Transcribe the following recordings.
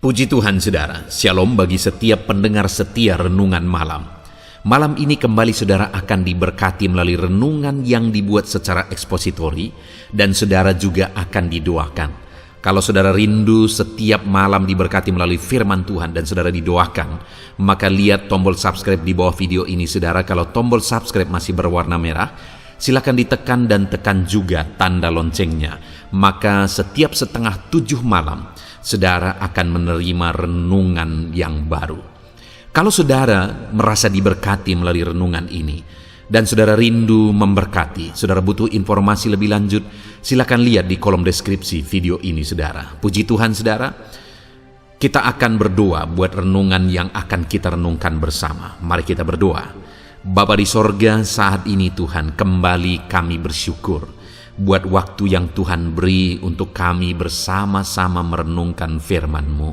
Puji Tuhan saudara, shalom bagi setiap pendengar setia renungan malam. Malam ini kembali saudara akan diberkati melalui renungan yang dibuat secara ekspositori dan saudara juga akan didoakan. Kalau saudara rindu setiap malam diberkati melalui firman Tuhan dan saudara didoakan, maka lihat tombol subscribe di bawah video ini saudara. Kalau tombol subscribe masih berwarna merah, silakan ditekan dan tekan juga tanda loncengnya. Maka setiap 6:30 malam, saudara akan menerima renungan yang baru. Kalau saudara merasa diberkati melalui renungan ini, dan saudara rindu memberkati, saudara butuh informasi lebih lanjut, silakan lihat di kolom deskripsi video ini saudara. Puji Tuhan saudara, kita akan berdoa buat renungan yang akan kita renungkan bersama. Mari kita berdoa. Bapa di sorga, saat ini Tuhan, kembali kami bersyukur buat waktu yang Tuhan beri untuk kami bersama-sama merenungkan firman-Mu.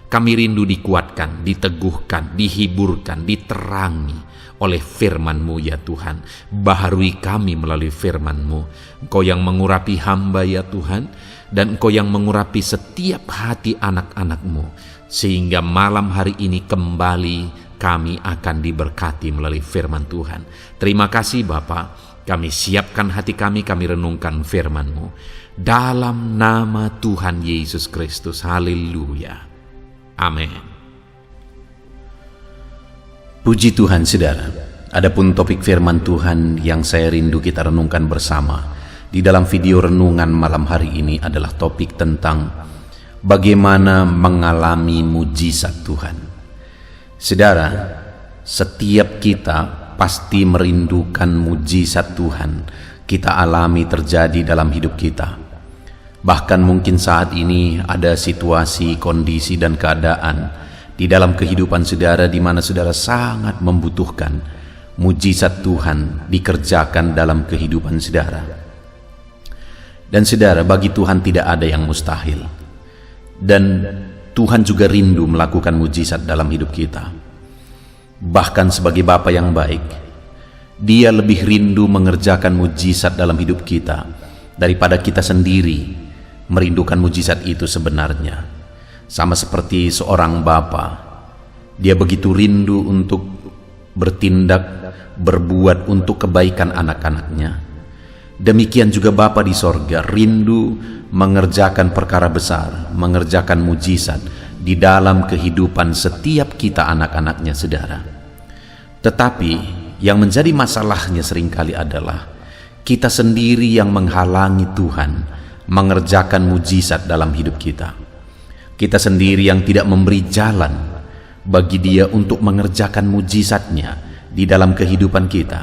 Kami rindu dikuatkan, diteguhkan, dihiburkan, diterangi oleh firman-Mu ya Tuhan. Baharui kami melalui firman-Mu. Engkau yang mengurapi hamba ya Tuhan, dan Engkau yang mengurapi setiap hati anak-anak-Mu, sehingga malam hari ini kembali kami akan diberkati melalui firman Tuhan. Terima kasih Bapa. Kami siapkan hati kami renungkan firman-Mu. Dalam nama Tuhan Yesus Kristus. Haleluya. Amin. Puji Tuhan saudara. Adapun topik firman Tuhan yang saya rindu kita renungkan bersama di dalam video renungan malam hari ini adalah topik tentang bagaimana mengalami mujizat Tuhan. Saudara, setiap kita pasti merindukan mujizat Tuhan kita alami terjadi dalam hidup kita. Bahkan mungkin saat ini ada situasi, kondisi, dan keadaan di dalam kehidupan saudara di mana saudara sangat membutuhkan mujizat Tuhan dikerjakan dalam kehidupan saudara. Dan saudara, bagi Tuhan tidak ada yang mustahil. Dan Tuhan juga rindu melakukan mujizat dalam hidup kita. Bahkan sebagai Bapa yang baik, Dia lebih rindu mengerjakan mujizat dalam hidup kita daripada kita sendiri merindukan mujizat itu sebenarnya. Sama seperti seorang bapa, dia begitu rindu untuk bertindak, berbuat untuk kebaikan anak-anaknya. Demikian juga Bapa di sorga rindu mengerjakan perkara besar, mengerjakan mujizat di dalam kehidupan setiap kita anak-anaknya saudara. Tetapi yang menjadi masalahnya seringkali adalah kita sendiri yang menghalangi Tuhan mengerjakan mujizat dalam hidup kita. Kita sendiri yang tidak memberi jalan bagi Dia untuk mengerjakan mujizatnya di dalam kehidupan kita.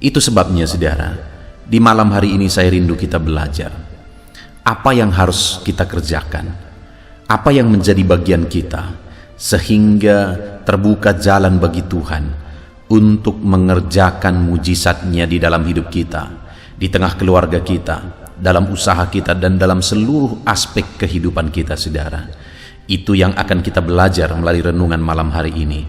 Itu sebabnya saudara, di malam hari ini saya rindu kita belajar apa yang harus kita kerjakan, apa yang menjadi bagian kita, sehingga terbuka jalan bagi Tuhan untuk mengerjakan mujizatnya di dalam hidup kita, di tengah keluarga kita, dalam usaha kita, dan dalam seluruh aspek kehidupan kita saudara. Itu yang akan kita belajar melalui renungan malam hari ini.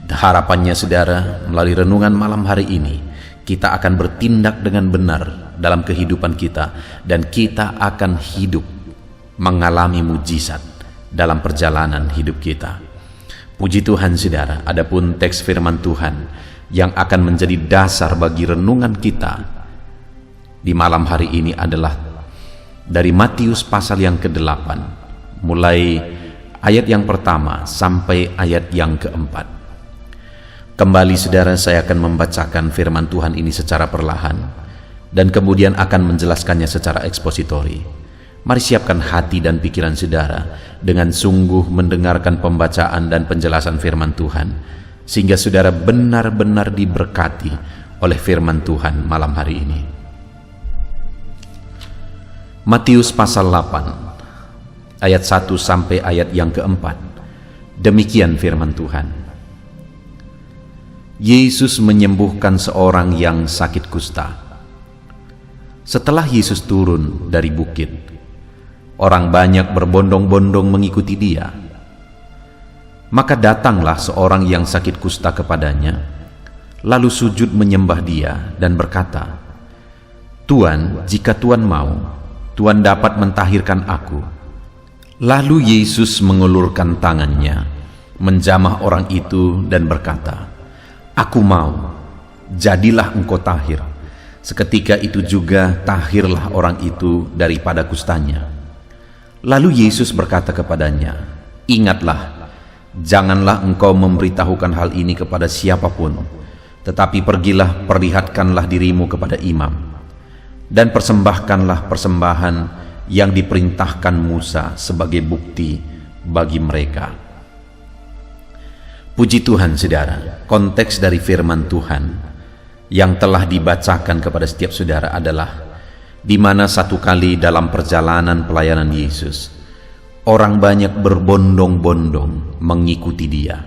Harapannya saudara, melalui renungan malam hari ini kita akan bertindak dengan benar dalam kehidupan kita, dan kita akan hidup mengalami mujizat dalam perjalanan hidup kita. Puji Tuhan saudara. Adapun teks firman Tuhan yang akan menjadi dasar bagi renungan kita di malam hari ini adalah dari Matius pasal yang ke-8, mulai ayat yang pertama sampai ayat yang ke-4. Kembali saudara, saya akan membacakan firman Tuhan ini secara perlahan dan kemudian akan menjelaskannya secara ekspositori. Mari siapkan hati dan pikiran saudara dengan sungguh mendengarkan pembacaan dan penjelasan firman Tuhan, sehingga saudara benar-benar diberkati oleh firman Tuhan malam hari ini. Matius pasal 8 ayat 1 sampai ayat yang ke-4. Demikian firman Tuhan. Yesus menyembuhkan seorang yang sakit kusta. Setelah Yesus turun dari bukit, orang banyak berbondong-bondong mengikuti Dia. Maka datanglah seorang yang sakit kusta kepadanya, lalu sujud menyembah Dia dan berkata, "Tuan, jika Tuan mau, Tuan dapat mentahirkan aku." Lalu Yesus mengulurkan tangannya, menjamah orang itu dan berkata, "Aku mau, jadilah engkau tahir." Seketika itu juga tahirlah orang itu daripada kustanya. Lalu Yesus berkata kepadanya, "Ingatlah, janganlah engkau memberitahukan hal ini kepada siapapun, tetapi pergilah perlihatkanlah dirimu kepada imam, dan persembahkanlah persembahan yang diperintahkan Musa sebagai bukti bagi mereka." Puji Tuhan, saudara, konteks dari firman Tuhan yang telah dibacakan kepada setiap saudara adalah di mana satu kali dalam perjalanan pelayanan Yesus, orang banyak berbondong-bondong mengikuti dia.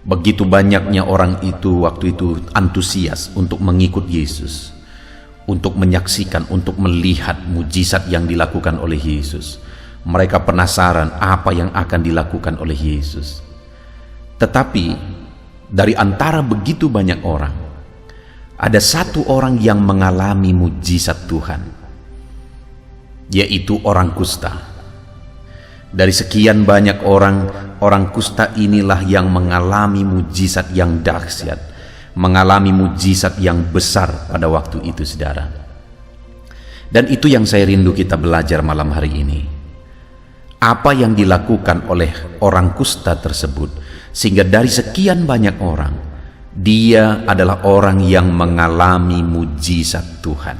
Begitu banyaknya orang itu waktu itu antusias untuk mengikut Yesus, untuk menyaksikan, untuk melihat mujizat yang dilakukan oleh Yesus. Mereka penasaran apa yang akan dilakukan oleh Yesus. Tetapi dari antara begitu banyak orang, ada satu orang yang mengalami mujizat Tuhan, yaitu orang kusta. Dari sekian banyak orang kusta inilah yang mengalami mujizat yang dahsyat, mengalami mujizat yang besar pada waktu itu, saudara. Dan itu yang saya rindu kita belajar malam hari ini. Apa yang dilakukan oleh orang kusta tersebut, sehingga dari sekian banyak orang, dia adalah orang yang mengalami mujizat Tuhan.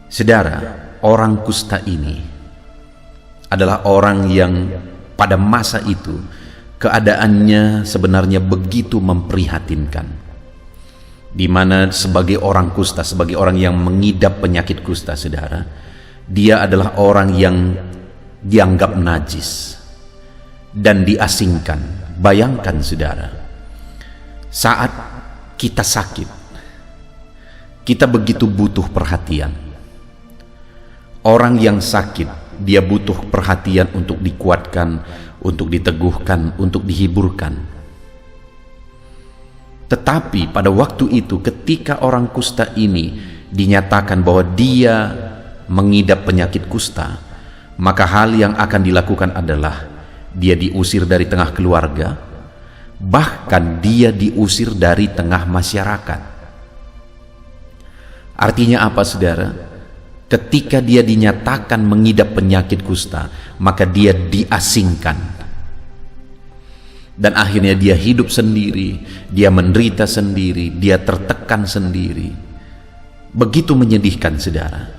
Saudara, orang kusta ini adalah orang yang pada masa itu keadaannya sebenarnya begitu memprihatinkan, di mana sebagai orang kusta, sebagai orang yang mengidap penyakit kusta, saudara, dia adalah orang yang dianggap najis dan diasingkan. Bayangkan, saudara, saat kita sakit, kita begitu butuh perhatian. Orang yang sakit, dia butuh perhatian untuk dikuatkan, untuk diteguhkan, untuk dihiburkan. Tetapi pada waktu itu, ketika orang kusta ini dinyatakan bahwa dia mengidap penyakit kusta, maka hal yang akan dilakukan adalah dia diusir dari tengah keluarga, bahkan dia diusir dari tengah masyarakat. Artinya apa, saudara? Ketika dia dinyatakan mengidap penyakit kusta, maka dia diasingkan. Dan akhirnya dia hidup sendiri, dia menderita sendiri, dia tertekan sendiri. Begitu menyedihkan, saudara.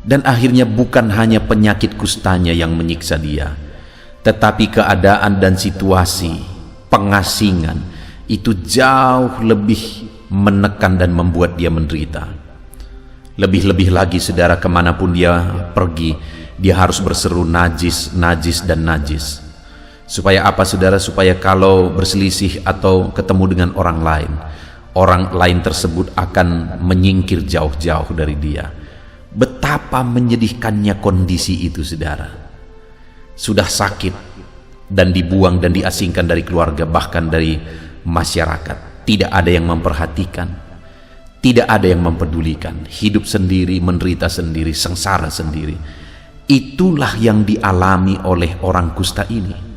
Dan akhirnya bukan hanya penyakit kustanya yang menyiksa dia, tetapi keadaan dan situasi pengasingan itu jauh lebih menekan dan membuat dia menderita. Lebih-lebih lagi, saudara, kemanapun dia pergi, dia harus berseru najis, najis, dan najis. Supaya apa, saudara? Supaya kalau berselisih atau ketemu dengan orang lain tersebut akan menyingkir jauh-jauh dari dia. Betapa menyedihkannya kondisi itu, saudara. Sudah sakit dan dibuang dan diasingkan dari keluarga, bahkan dari masyarakat. Tidak ada yang memperhatikan, tidak ada yang mempedulikan. Hidup sendiri, menderita sendiri, sengsara sendiri. Itulah yang dialami oleh orang kusta ini.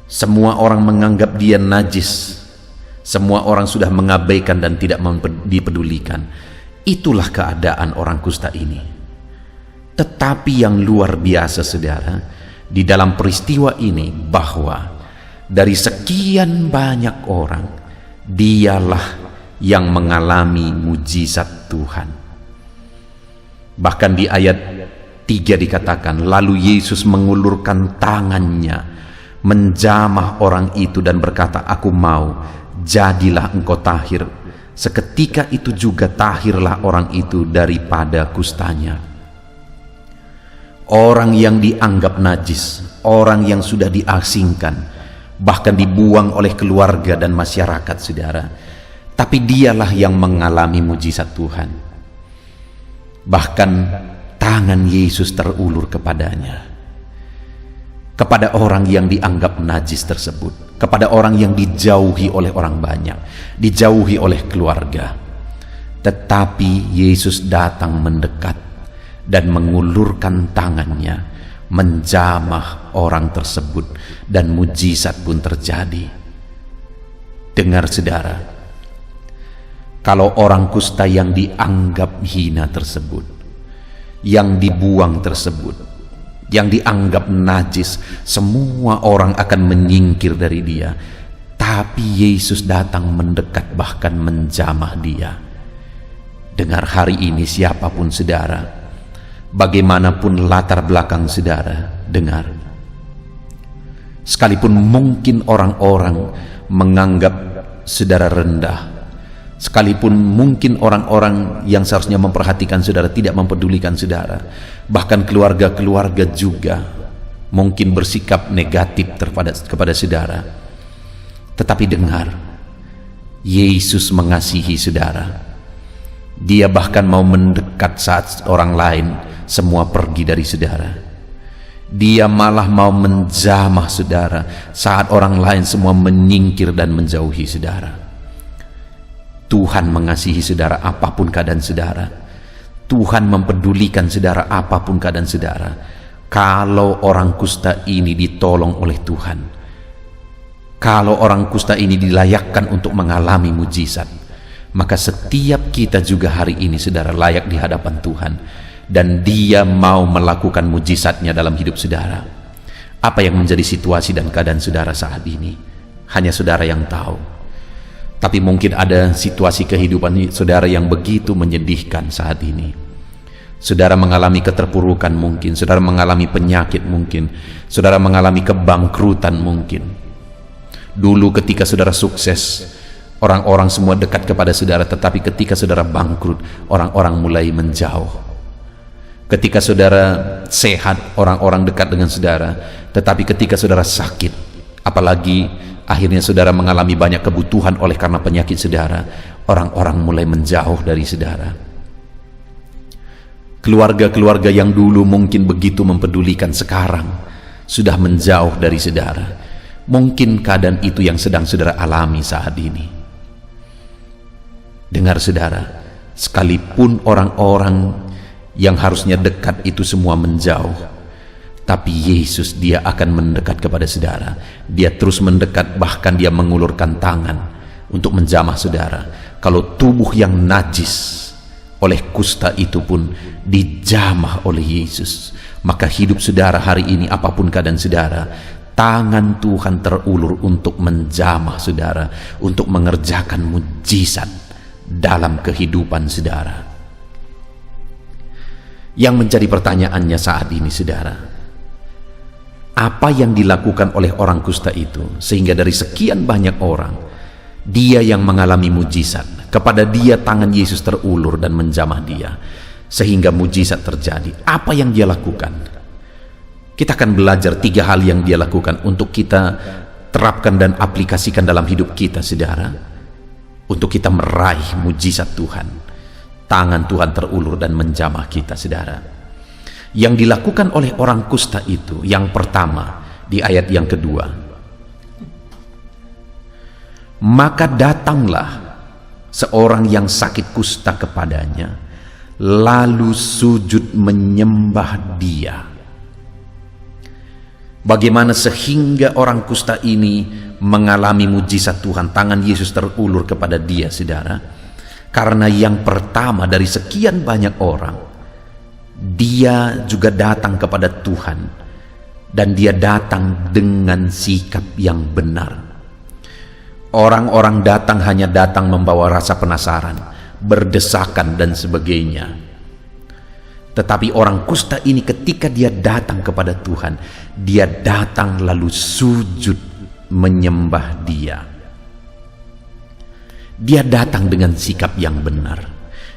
Semua orang menganggap dia najis. Semua orang sudah mengabaikan dan tidak dipedulikan. Itulah keadaan orang kusta ini. Tetapi yang luar biasa, saudara, di dalam peristiwa ini, bahwa dari sekian banyak orang, dialah yang mengalami mujizat Tuhan. Bahkan di ayat 3 dikatakan, lalu Yesus mengulurkan tangannya, menjamah orang itu dan berkata, "Aku mau, jadilah engkau tahir." Seketika itu juga tahirlah orang itu daripada kustanya. Orang yang dianggap najis, orang yang sudah diasingkan, bahkan dibuang oleh keluarga dan masyarakat, saudara, tapi dialah yang mengalami mujizat Tuhan. Bahkan tangan Yesus terulur kepadanya, kepada orang yang dianggap najis tersebut, kepada orang yang dijauhi oleh orang banyak, dijauhi oleh keluarga. Tetapi Yesus datang mendekat dan mengulurkan tangannya menjamah orang tersebut, dan mujizat pun terjadi. Dengar saudara, kalau orang kusta yang dianggap hina tersebut, yang dibuang tersebut, yang dianggap najis, semua orang akan menyingkir dari dia. Tapi Yesus datang mendekat, bahkan menjamah dia. Dengar hari ini, siapapun saudara, bagaimanapun latar belakang saudara, dengar. Sekalipun mungkin orang-orang menganggap saudara rendah, sekalipun mungkin orang-orang yang seharusnya memperhatikan saudara tidak mempedulikan saudara, bahkan keluarga-keluarga juga mungkin bersikap negatif kepada saudara. Tetapi dengar, Yesus mengasihi saudara. Dia bahkan mau mendekat saat orang lain semua pergi dari saudara. Dia malah mau menjamah saudara saat orang lain semua menyingkir dan menjauhi saudara. Tuhan mengasihi saudara apapun keadaan saudara. Tuhan mempedulikan saudara apapun keadaan saudara. Kalau orang kusta ini ditolong oleh Tuhan, kalau orang kusta ini dilayakkan untuk mengalami mujizat, maka setiap kita juga hari ini saudara layak di hadapan Tuhan, dan Dia mau melakukan mujizatnya dalam hidup saudara. Apa yang menjadi situasi dan keadaan saudara saat ini hanya saudara yang tahu. Tapi mungkin ada situasi kehidupan saudara yang begitu menyedihkan saat ini. Saudara mengalami keterpurukan mungkin, saudara mengalami penyakit mungkin, saudara mengalami kebangkrutan mungkin. Dulu ketika saudara sukses, orang-orang semua dekat kepada saudara, tetapi ketika saudara bangkrut, orang-orang mulai menjauh. Ketika saudara sehat, orang-orang dekat dengan saudara, tetapi ketika saudara sakit, apalagi akhirnya saudara mengalami banyak kebutuhan oleh karena penyakit saudara, orang-orang mulai menjauh dari saudara. Keluarga-keluarga yang dulu mungkin begitu mempedulikan, sekarang sudah menjauh dari saudara. Mungkin keadaan itu yang sedang saudara alami saat ini. Dengar saudara, sekalipun orang-orang yang harusnya dekat itu semua menjauh, tapi Yesus, Dia akan mendekat kepada saudara. Dia terus mendekat, bahkan Dia mengulurkan tangan untuk menjamah saudara. Kalau tubuh yang najis oleh kusta itu pun dijamah oleh Yesus, maka hidup saudara hari ini apapun keadaan saudara, tangan Tuhan terulur untuk menjamah saudara, untuk mengerjakan mujizat dalam kehidupan saudara. Yang menjadi pertanyaannya saat ini saudara, apa yang dilakukan oleh orang kusta itu sehingga dari sekian banyak orang, dia yang mengalami mujizat, kepada dia tangan Yesus terulur dan menjamah dia sehingga mujizat terjadi? Apa yang dia lakukan? Kita akan belajar 3 hal yang dia lakukan untuk kita terapkan dan aplikasikan dalam hidup kita saudara, untuk kita meraih mujizat Tuhan, tangan Tuhan terulur dan menjamah kita saudara. Yang dilakukan oleh orang kusta itu, yang pertama di ayat yang kedua, maka datanglah seorang yang sakit kusta kepadanya, lalu sujud menyembah dia. Bagaimana sehingga orang kusta ini mengalami mujizat Tuhan, tangan Yesus terulur kepada dia saudara? Karena yang pertama dari sekian banyak orang, dia juga datang kepada Tuhan, dan dia datang dengan sikap yang benar. Orang-orang datang hanya datang membawa rasa penasaran, berdesakan dan sebagainya. Tetapi orang kusta ini ketika dia datang kepada Tuhan, dia datang lalu sujud menyembah dia. Dia datang dengan sikap yang benar.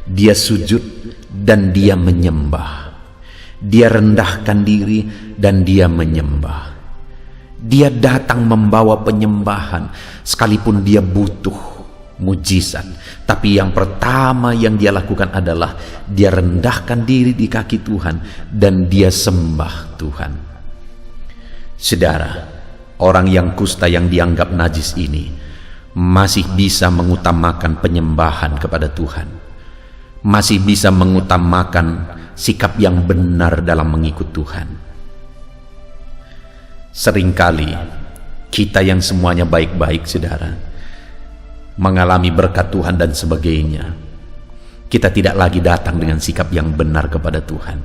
Dia sujud dan dia menyembah. Dia rendahkan diri dan dia menyembah. Dia datang membawa penyembahan sekalipun dia butuh mujizat. Tapi yang pertama yang dia lakukan adalah dia rendahkan diri di kaki Tuhan dan dia sembah Tuhan. Saudara, orang yang kusta yang dianggap najis ini masih bisa mengutamakan penyembahan kepada Tuhan, masih bisa mengutamakan sikap yang benar dalam mengikut Tuhan. Seringkali kita yang semuanya baik-baik, saudara, mengalami berkat Tuhan dan sebagainya, kita tidak lagi datang dengan sikap yang benar kepada Tuhan.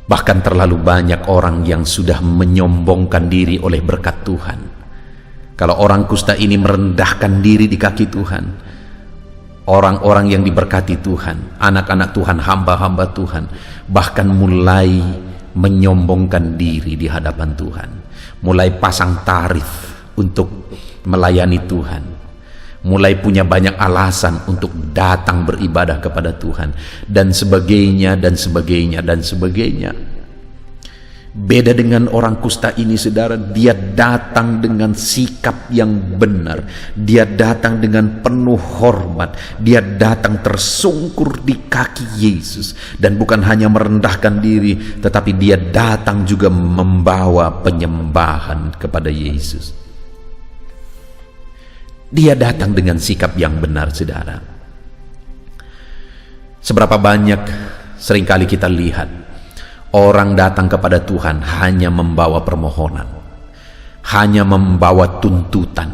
Bahkan terlalu banyak orang yang sudah menyombongkan diri oleh berkat Tuhan. Kalau orang kusta ini merendahkan diri di kaki Tuhan, orang-orang yang diberkati Tuhan, anak-anak Tuhan, hamba-hamba Tuhan, bahkan mulai menyombongkan diri di hadapan Tuhan, mulai pasang tarif untuk melayani Tuhan, mulai punya banyak alasan untuk datang beribadah kepada Tuhan, dan sebagainya, dan sebagainya, dan sebagainya. Beda dengan orang kusta ini, saudara, dia datang dengan sikap yang benar, dia datang dengan penuh hormat, dia datang tersungkur di kaki Yesus, dan bukan hanya merendahkan diri, tetapi dia datang juga membawa penyembahan kepada Yesus. Dia datang dengan sikap yang benar, saudara. Seberapa banyak seringkali kita lihat orang datang kepada Tuhan hanya membawa permohonan, hanya membawa tuntutan.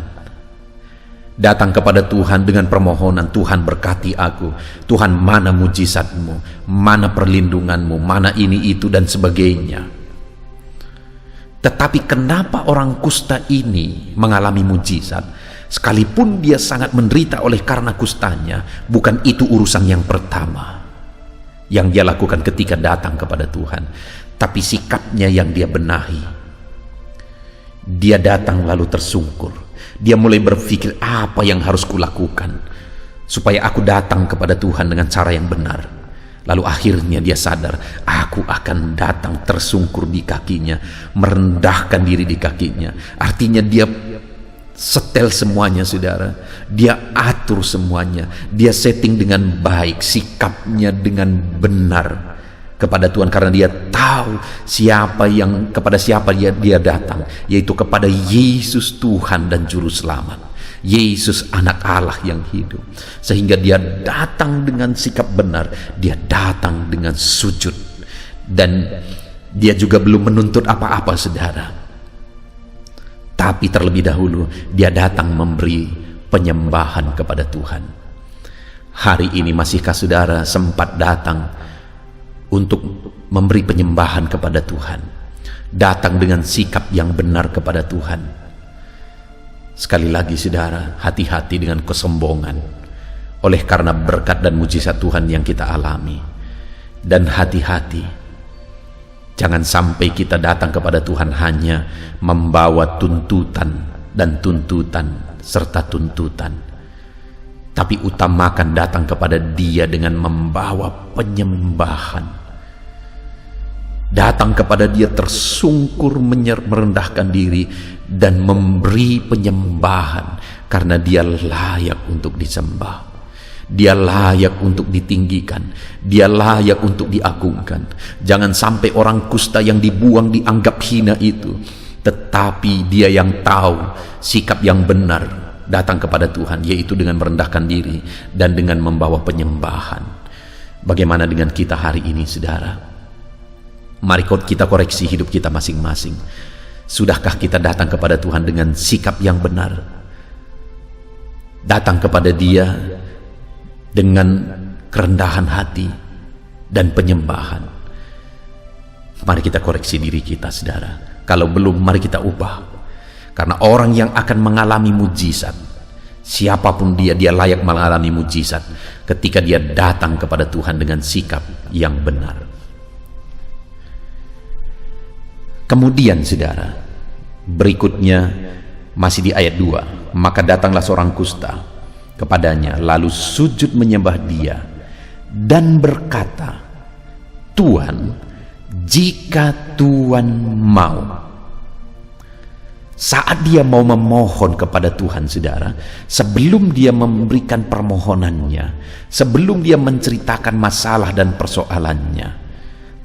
Datang kepada Tuhan dengan permohonan, Tuhan berkati aku, Tuhan mana mujizatmu, mana perlindunganmu, mana ini itu dan sebagainya. Tetapi kenapa orang kusta ini mengalami mujizat? Sekalipun dia sangat menderita oleh karena kustanya, bukan itu urusan yang pertama yang dia lakukan ketika datang kepada Tuhan, tapi sikapnya yang dia benahi. Dia datang lalu tersungkur, dia mulai berpikir, apa yang harus kulakukan supaya aku datang kepada Tuhan dengan cara yang benar. Lalu akhirnya dia sadar, aku akan datang tersungkur di kakinya, merendahkan diri di kakinya. Artinya dia setel semuanya, saudara, dia atur semuanya, dia setting dengan baik, sikapnya dengan benar kepada Tuhan, karena dia tahu kepada siapa dia datang, yaitu kepada Yesus Tuhan dan Juru Selamat, Yesus anak Allah yang hidup. Sehingga dia datang dengan sikap benar, dia datang dengan sujud, dan dia juga belum menuntut apa-apa, saudara. Tapi terlebih dahulu dia datang memberi penyembahan kepada Tuhan. Hari ini masihkah saudara sempat datang untuk memberi penyembahan kepada Tuhan? Datang dengan sikap yang benar kepada Tuhan. Sekali lagi, saudara, hati-hati dengan kesombongan oleh karena berkat dan mujizat Tuhan yang kita alami. Dan hati-hati, jangan sampai kita datang kepada Tuhan hanya membawa tuntutan dan tuntutan serta tuntutan, tapi utamakan datang kepada Dia dengan membawa penyembahan. Datang kepada Dia tersungkur, merendahkan diri dan memberi penyembahan, karena Dia layak untuk disembah. Dia layak untuk ditinggikan, dia layak untuk diagungkan. Jangan sampai orang kusta yang dibuang dianggap hina itu, tetapi dia yang tahu sikap yang benar datang kepada Tuhan, yaitu dengan merendahkan diri dan dengan membawa penyembahan. Bagaimana dengan kita hari ini, saudara? Mari kita koreksi hidup kita masing-masing. Sudahkah kita datang kepada Tuhan dengan sikap yang benar? Datang kepada Dia dengan kerendahan hati dan penyembahan. Mari kita koreksi diri kita, saudara. Kalau belum, mari kita ubah. Karena orang yang akan mengalami mujizat, siapapun dia layak mengalami mujizat ketika dia datang kepada Tuhan dengan sikap yang benar. Kemudian, saudara, berikutnya masih di ayat 2. Maka datanglah seorang kusta kepadanya, lalu sujud menyembah Dia dan berkata, Tuhan, jika Tuhan mau. Saat dia mau memohon kepada Tuhan, saudara, sebelum dia memberikan permohonannya, sebelum dia menceritakan masalah dan persoalannya,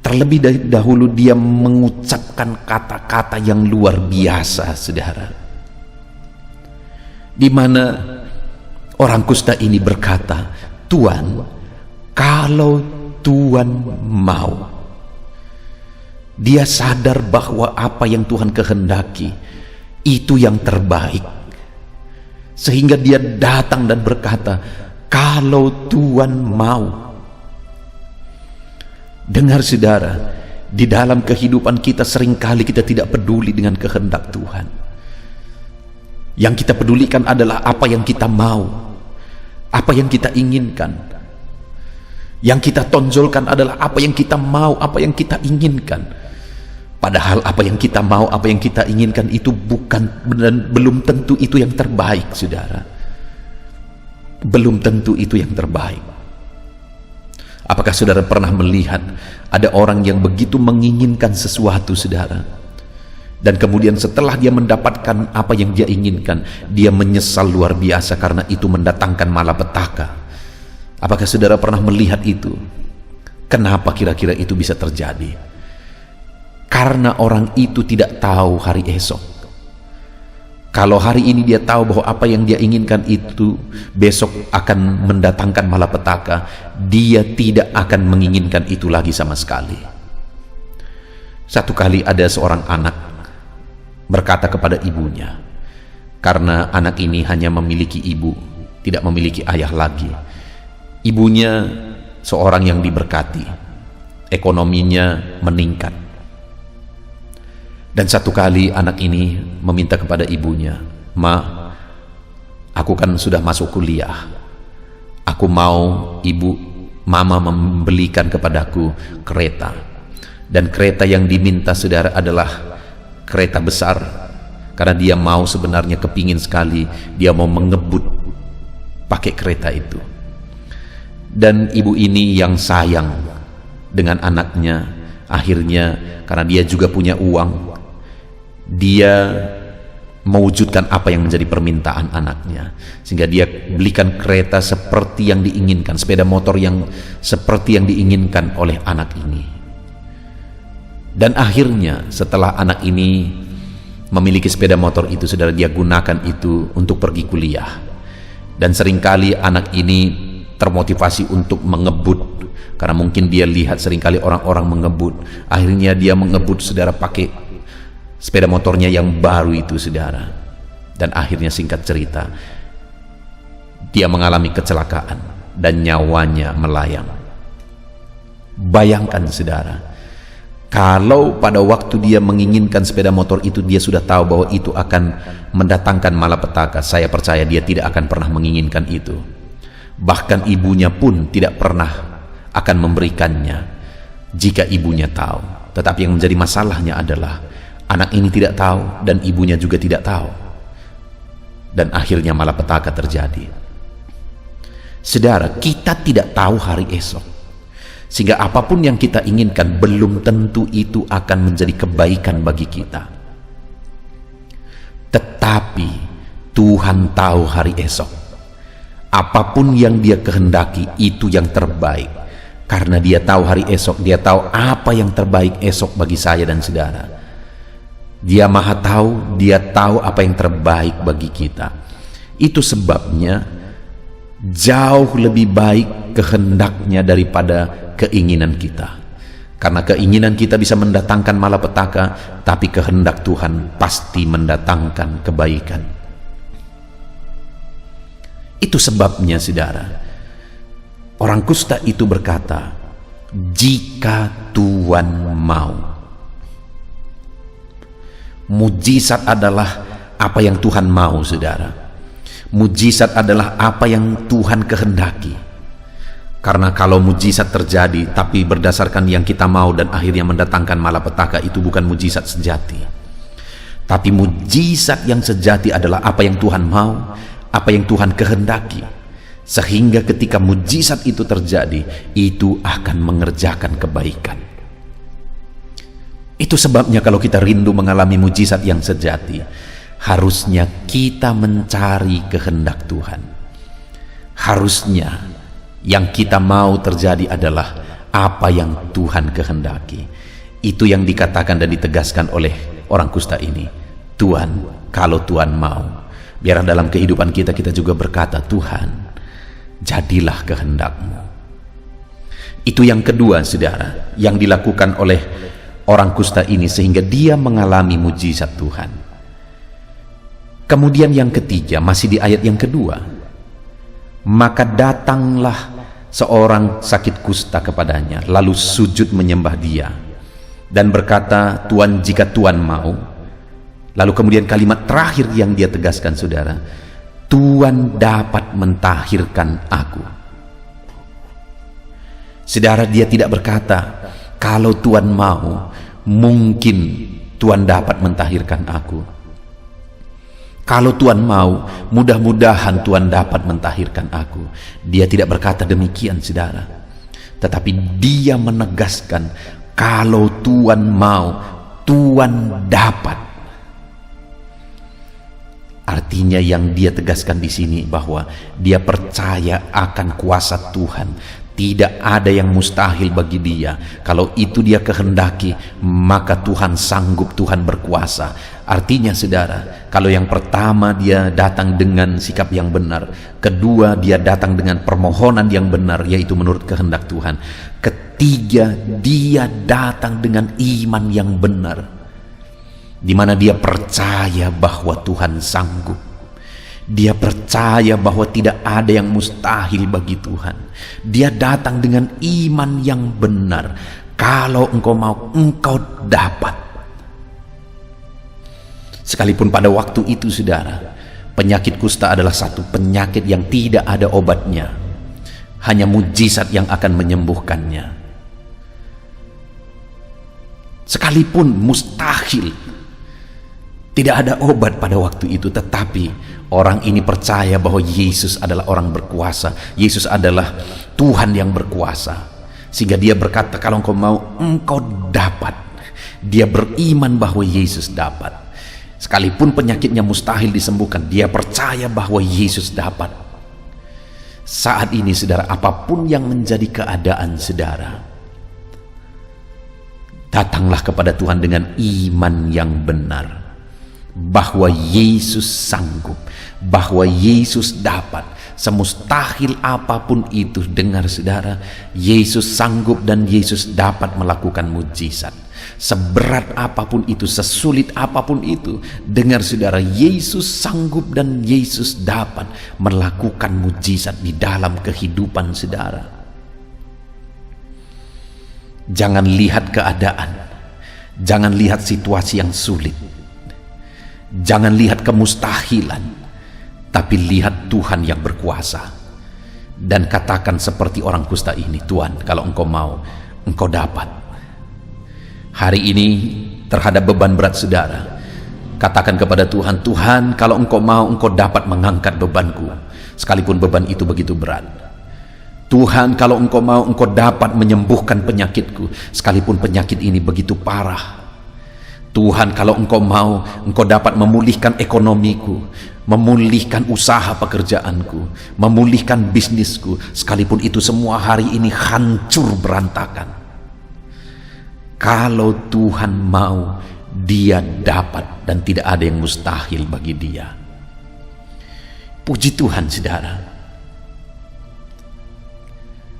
terlebih dahulu dia mengucapkan kata-kata yang luar biasa, saudara, di mana orang kusta ini berkata, Tuhan, kalau Tuhan mau. Dia sadar bahwa apa yang Tuhan kehendaki itu yang terbaik, sehingga dia datang dan berkata, kalau Tuhan mau. Dengar saudara, di dalam kehidupan kita seringkali kita tidak peduli dengan kehendak Tuhan. Yang kita pedulikan adalah apa yang kita mau, apa yang kita inginkan. Yang kita tonjolkan adalah apa yang kita mau, apa yang kita inginkan. Padahal apa yang kita mau, apa yang kita inginkan itu bukan dan belum tentu itu yang terbaik, saudara. Belum tentu itu yang terbaik. Apakah saudara pernah melihat ada orang yang begitu menginginkan sesuatu, saudara, dan kemudian setelah dia mendapatkan apa yang dia inginkan, dia menyesal luar biasa karena itu mendatangkan malapetaka? Apakah saudara pernah melihat itu? Kenapa kira-kira itu bisa terjadi? Karena orang itu tidak tahu hari esok. Kalau hari ini dia tahu bahwa apa yang dia inginkan itu besok akan mendatangkan malapetaka, dia tidak akan menginginkan itu lagi sama sekali. Satu kali ada seorang anak berkata kepada ibunya, karena anak ini hanya memiliki ibu, tidak memiliki ayah lagi. Ibunya seorang yang diberkati, ekonominya meningkat. Dan satu kali anak ini meminta kepada ibunya, "Ma, aku kan sudah masuk kuliah. Aku mau mama membelikan kepadaku kereta." Dan kereta yang diminta saudara adalah kereta besar, karena dia mau sebenarnya kepingin sekali, dia mau mengebut pakai kereta itu. Dan ibu ini yang sayang dengan anaknya, akhirnya karena dia juga punya uang, dia mewujudkan apa yang menjadi permintaan anaknya, sehingga dia belikan kereta seperti yang diinginkan, sepeda motor yang seperti yang diinginkan oleh anak ini. Dan akhirnya setelah anak ini memiliki sepeda motor itu, saudara, dia gunakan itu untuk pergi kuliah. Dan seringkali anak ini termotivasi untuk mengebut, karena mungkin dia lihat seringkali orang-orang mengebut. Akhirnya dia mengebut, saudara, pakai sepeda motornya yang baru itu, saudara. Dan akhirnya singkat cerita, dia mengalami kecelakaan dan nyawanya melayang. Bayangkan, saudara, kalau pada waktu dia menginginkan sepeda motor itu, dia sudah tahu bahwa itu akan mendatangkan malapetaka, saya percaya dia tidak akan pernah menginginkan itu. Bahkan ibunya pun tidak pernah akan memberikannya jika ibunya tahu. Tetapi yang menjadi masalahnya adalah anak ini tidak tahu dan ibunya juga tidak tahu, dan akhirnya malapetaka terjadi. Saudara, kita tidak tahu hari esok, sehingga apapun yang kita inginkan belum tentu itu akan menjadi kebaikan bagi kita. Tetapi Tuhan tahu hari esok. Apapun yang dia kehendaki itu yang terbaik, karena dia tahu hari esok, dia tahu apa yang terbaik esok bagi saya dan saudara. Dia maha tahu, dia tahu apa yang terbaik bagi kita. Itu sebabnya jauh lebih baik kehendaknya daripada keinginan kita. Karena keinginan kita bisa mendatangkan malapetaka, tapi kehendak Tuhan pasti mendatangkan kebaikan. Itu sebabnya, saudara, orang kusta itu berkata, jika Tuhan mau. Mujizat adalah apa yang Tuhan mau, saudara. Mujizat adalah apa yang Tuhan kehendaki. Karena kalau mujizat terjadi tapi berdasarkan yang kita mau dan akhirnya mendatangkan malapetaka, itu bukan mujizat sejati. Tapi mujizat yang sejati adalah apa yang Tuhan mau, apa yang Tuhan kehendaki, sehingga ketika mujizat itu terjadi, itu akan mengerjakan kebaikan. Itu sebabnya kalau kita rindu mengalami mujizat yang sejati, harusnya kita mencari kehendak Tuhan. Harusnya yang kita mau terjadi adalah apa yang Tuhan kehendaki. Itu yang dikatakan dan ditegaskan oleh orang kusta ini. Tuhan, kalau Tuhan mau. Biar dalam kehidupan kita juga berkata, Tuhan, jadilah kehendak-Mu. Itu yang kedua, saudara, yang dilakukan oleh orang kusta ini sehingga dia mengalami mujizat Tuhan. Kemudian yang ketiga, masih di ayat yang kedua, maka datanglah seorang sakit kusta kepadanya, lalu sujud menyembah dia dan berkata, Tuan, jika Tuan mau. Lalu kemudian kalimat terakhir yang dia tegaskan, saudara, Tuan dapat mentahirkan aku. Saudara, dia tidak berkata, kalau Tuan mau, mungkin Tuan dapat mentahirkan aku. Kalau Tuan mau, mudah-mudahan Tuan dapat mentahirkan aku. Dia tidak berkata demikian, saudara. Tetapi dia menegaskan, kalau Tuan mau, Tuan dapat. Artinya yang dia tegaskan di sini bahwa dia percaya akan kuasa Tuhan. Tidak ada yang mustahil bagi dia. Kalau itu dia kehendaki, maka Tuhan sanggup, Tuhan berkuasa. Artinya, saudara, kalau yang pertama dia datang dengan sikap yang benar, kedua dia datang dengan permohonan yang benar, yaitu menurut kehendak Tuhan, ketiga dia datang dengan iman yang benar, di mana dia percaya bahwa Tuhan sanggup. Dia percaya bahwa tidak ada yang mustahil bagi Tuhan. Dia datang dengan iman yang benar. Kalau engkau mau, engkau dapat. Sekalipun pada waktu itu, saudara, penyakit kusta adalah satu penyakit yang tidak ada obatnya. Hanya mujizat yang akan menyembuhkannya. Sekalipun mustahil, tidak ada obat pada waktu itu, tetapi orang ini percaya bahwa Yesus adalah orang berkuasa. Yesus adalah Tuhan yang berkuasa. Sehingga dia berkata, kalau engkau mau, engkau dapat. Dia beriman bahwa Yesus dapat. Sekalipun penyakitnya mustahil disembuhkan, dia percaya bahwa Yesus dapat. Saat ini, saudara, apapun yang menjadi keadaan saudara, datanglah kepada Tuhan dengan iman yang benar. Bahwa Yesus sanggup, bahwa Yesus dapat, semustahil apapun itu. Dengar, saudara, Yesus sanggup dan Yesus dapat melakukan mujizat. Seberat apapun itu, sesulit apapun itu, dengar, saudara, Yesus sanggup dan Yesus dapat melakukan mujizat di dalam kehidupan saudara. Jangan lihat keadaan, jangan lihat situasi yang sulit, jangan lihat kemustahilan, tapi lihat Tuhan yang berkuasa. Dan katakan seperti orang kusta ini, Tuhan, kalau engkau mau, engkau dapat. Hari ini terhadap beban berat saudara, katakan kepada Tuhan, Tuhan, kalau engkau mau, engkau dapat mengangkat bebanku, sekalipun beban itu begitu berat. Tuhan, kalau engkau mau, engkau dapat menyembuhkan penyakitku, sekalipun penyakit ini begitu parah. Tuhan, kalau engkau mau, engkau dapat memulihkan ekonomiku, memulihkan usaha pekerjaanku, memulihkan bisnisku, sekalipun itu semua hari ini hancur berantakan. Kalau Tuhan mau, dia dapat, dan tidak ada yang mustahil bagi dia. Puji Tuhan, saudara.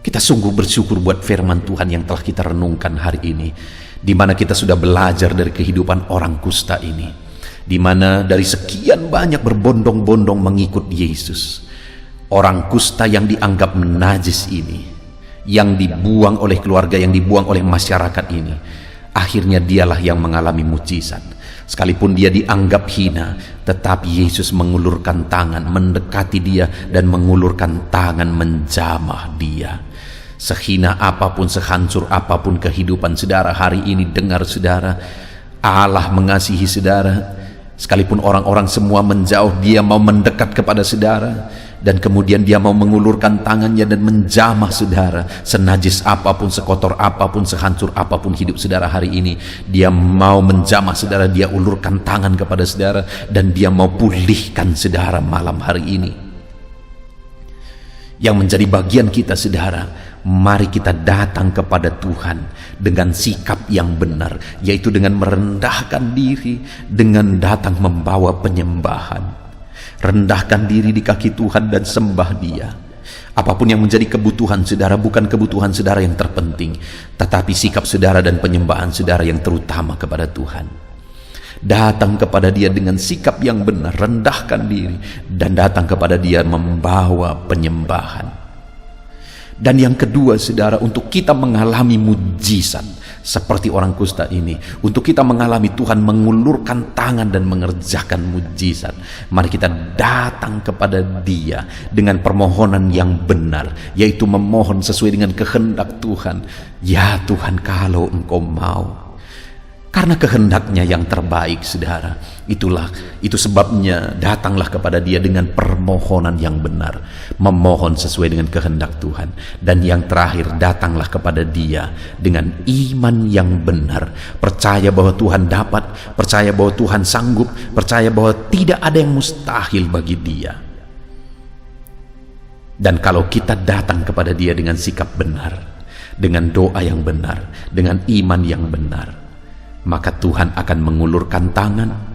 Kita sungguh bersyukur buat firman Tuhan yang telah kita renungkan hari ini, di mana kita sudah belajar dari kehidupan orang kusta ini, di mana dari sekian banyak berbondong-bondong mengikut Yesus, orang kusta yang dianggap najis ini, yang dibuang oleh keluarga, yang dibuang oleh masyarakat ini, akhirnya dialah yang mengalami mujizat. Sekalipun dia dianggap hina, tetapi Yesus mengulurkan tangan, mendekati dia dan mengulurkan tangan menjamah dia. Sehina apapun, sehancur apapun kehidupan saudara hari ini, dengar saudara, Allah mengasihi saudara. Sekalipun orang-orang semua menjauh, dia mau mendekat kepada saudara, dan kemudian dia mau mengulurkan tangannya dan menjamah saudara. Senajis apapun, sekotor apapun, sehancur apapun hidup saudara hari ini, dia mau menjamah saudara, dia ulurkan tangan kepada saudara, dan dia mau pulihkan saudara malam hari ini. Yang menjadi bagian kita, saudara, mari kita datang kepada Tuhan dengan sikap yang benar, yaitu dengan merendahkan diri, dengan datang membawa penyembahan. Rendahkan diri di kaki Tuhan dan sembah dia. Apapun yang menjadi kebutuhan saudara, bukan kebutuhan saudara yang terpenting, tetapi sikap saudara dan penyembahan saudara yang terutama kepada Tuhan. Datang kepada Dia dengan sikap yang benar, rendahkan diri, dan datang kepada Dia membawa penyembahan. Dan yang kedua saudara, untuk kita mengalami mujizat seperti orang kusta ini, untuk kita mengalami Tuhan mengulurkan tangan dan mengerjakan mujizat, mari kita datang kepada Dia dengan permohonan yang benar, yaitu memohon sesuai dengan kehendak Tuhan. Ya Tuhan, kalau Engkau mau, karena kehendaknya yang terbaik saudara. Itu sebabnya datanglah kepada Dia dengan permohonan yang benar, memohon sesuai dengan kehendak Tuhan. Dan yang terakhir, datanglah kepada Dia dengan iman yang benar, percaya bahwa Tuhan dapat, percaya bahwa Tuhan sanggup, percaya bahwa tidak ada yang mustahil bagi Dia. Dan kalau kita datang kepada Dia dengan sikap benar, dengan doa yang benar, dengan iman yang benar, maka Tuhan akan mengulurkan tangan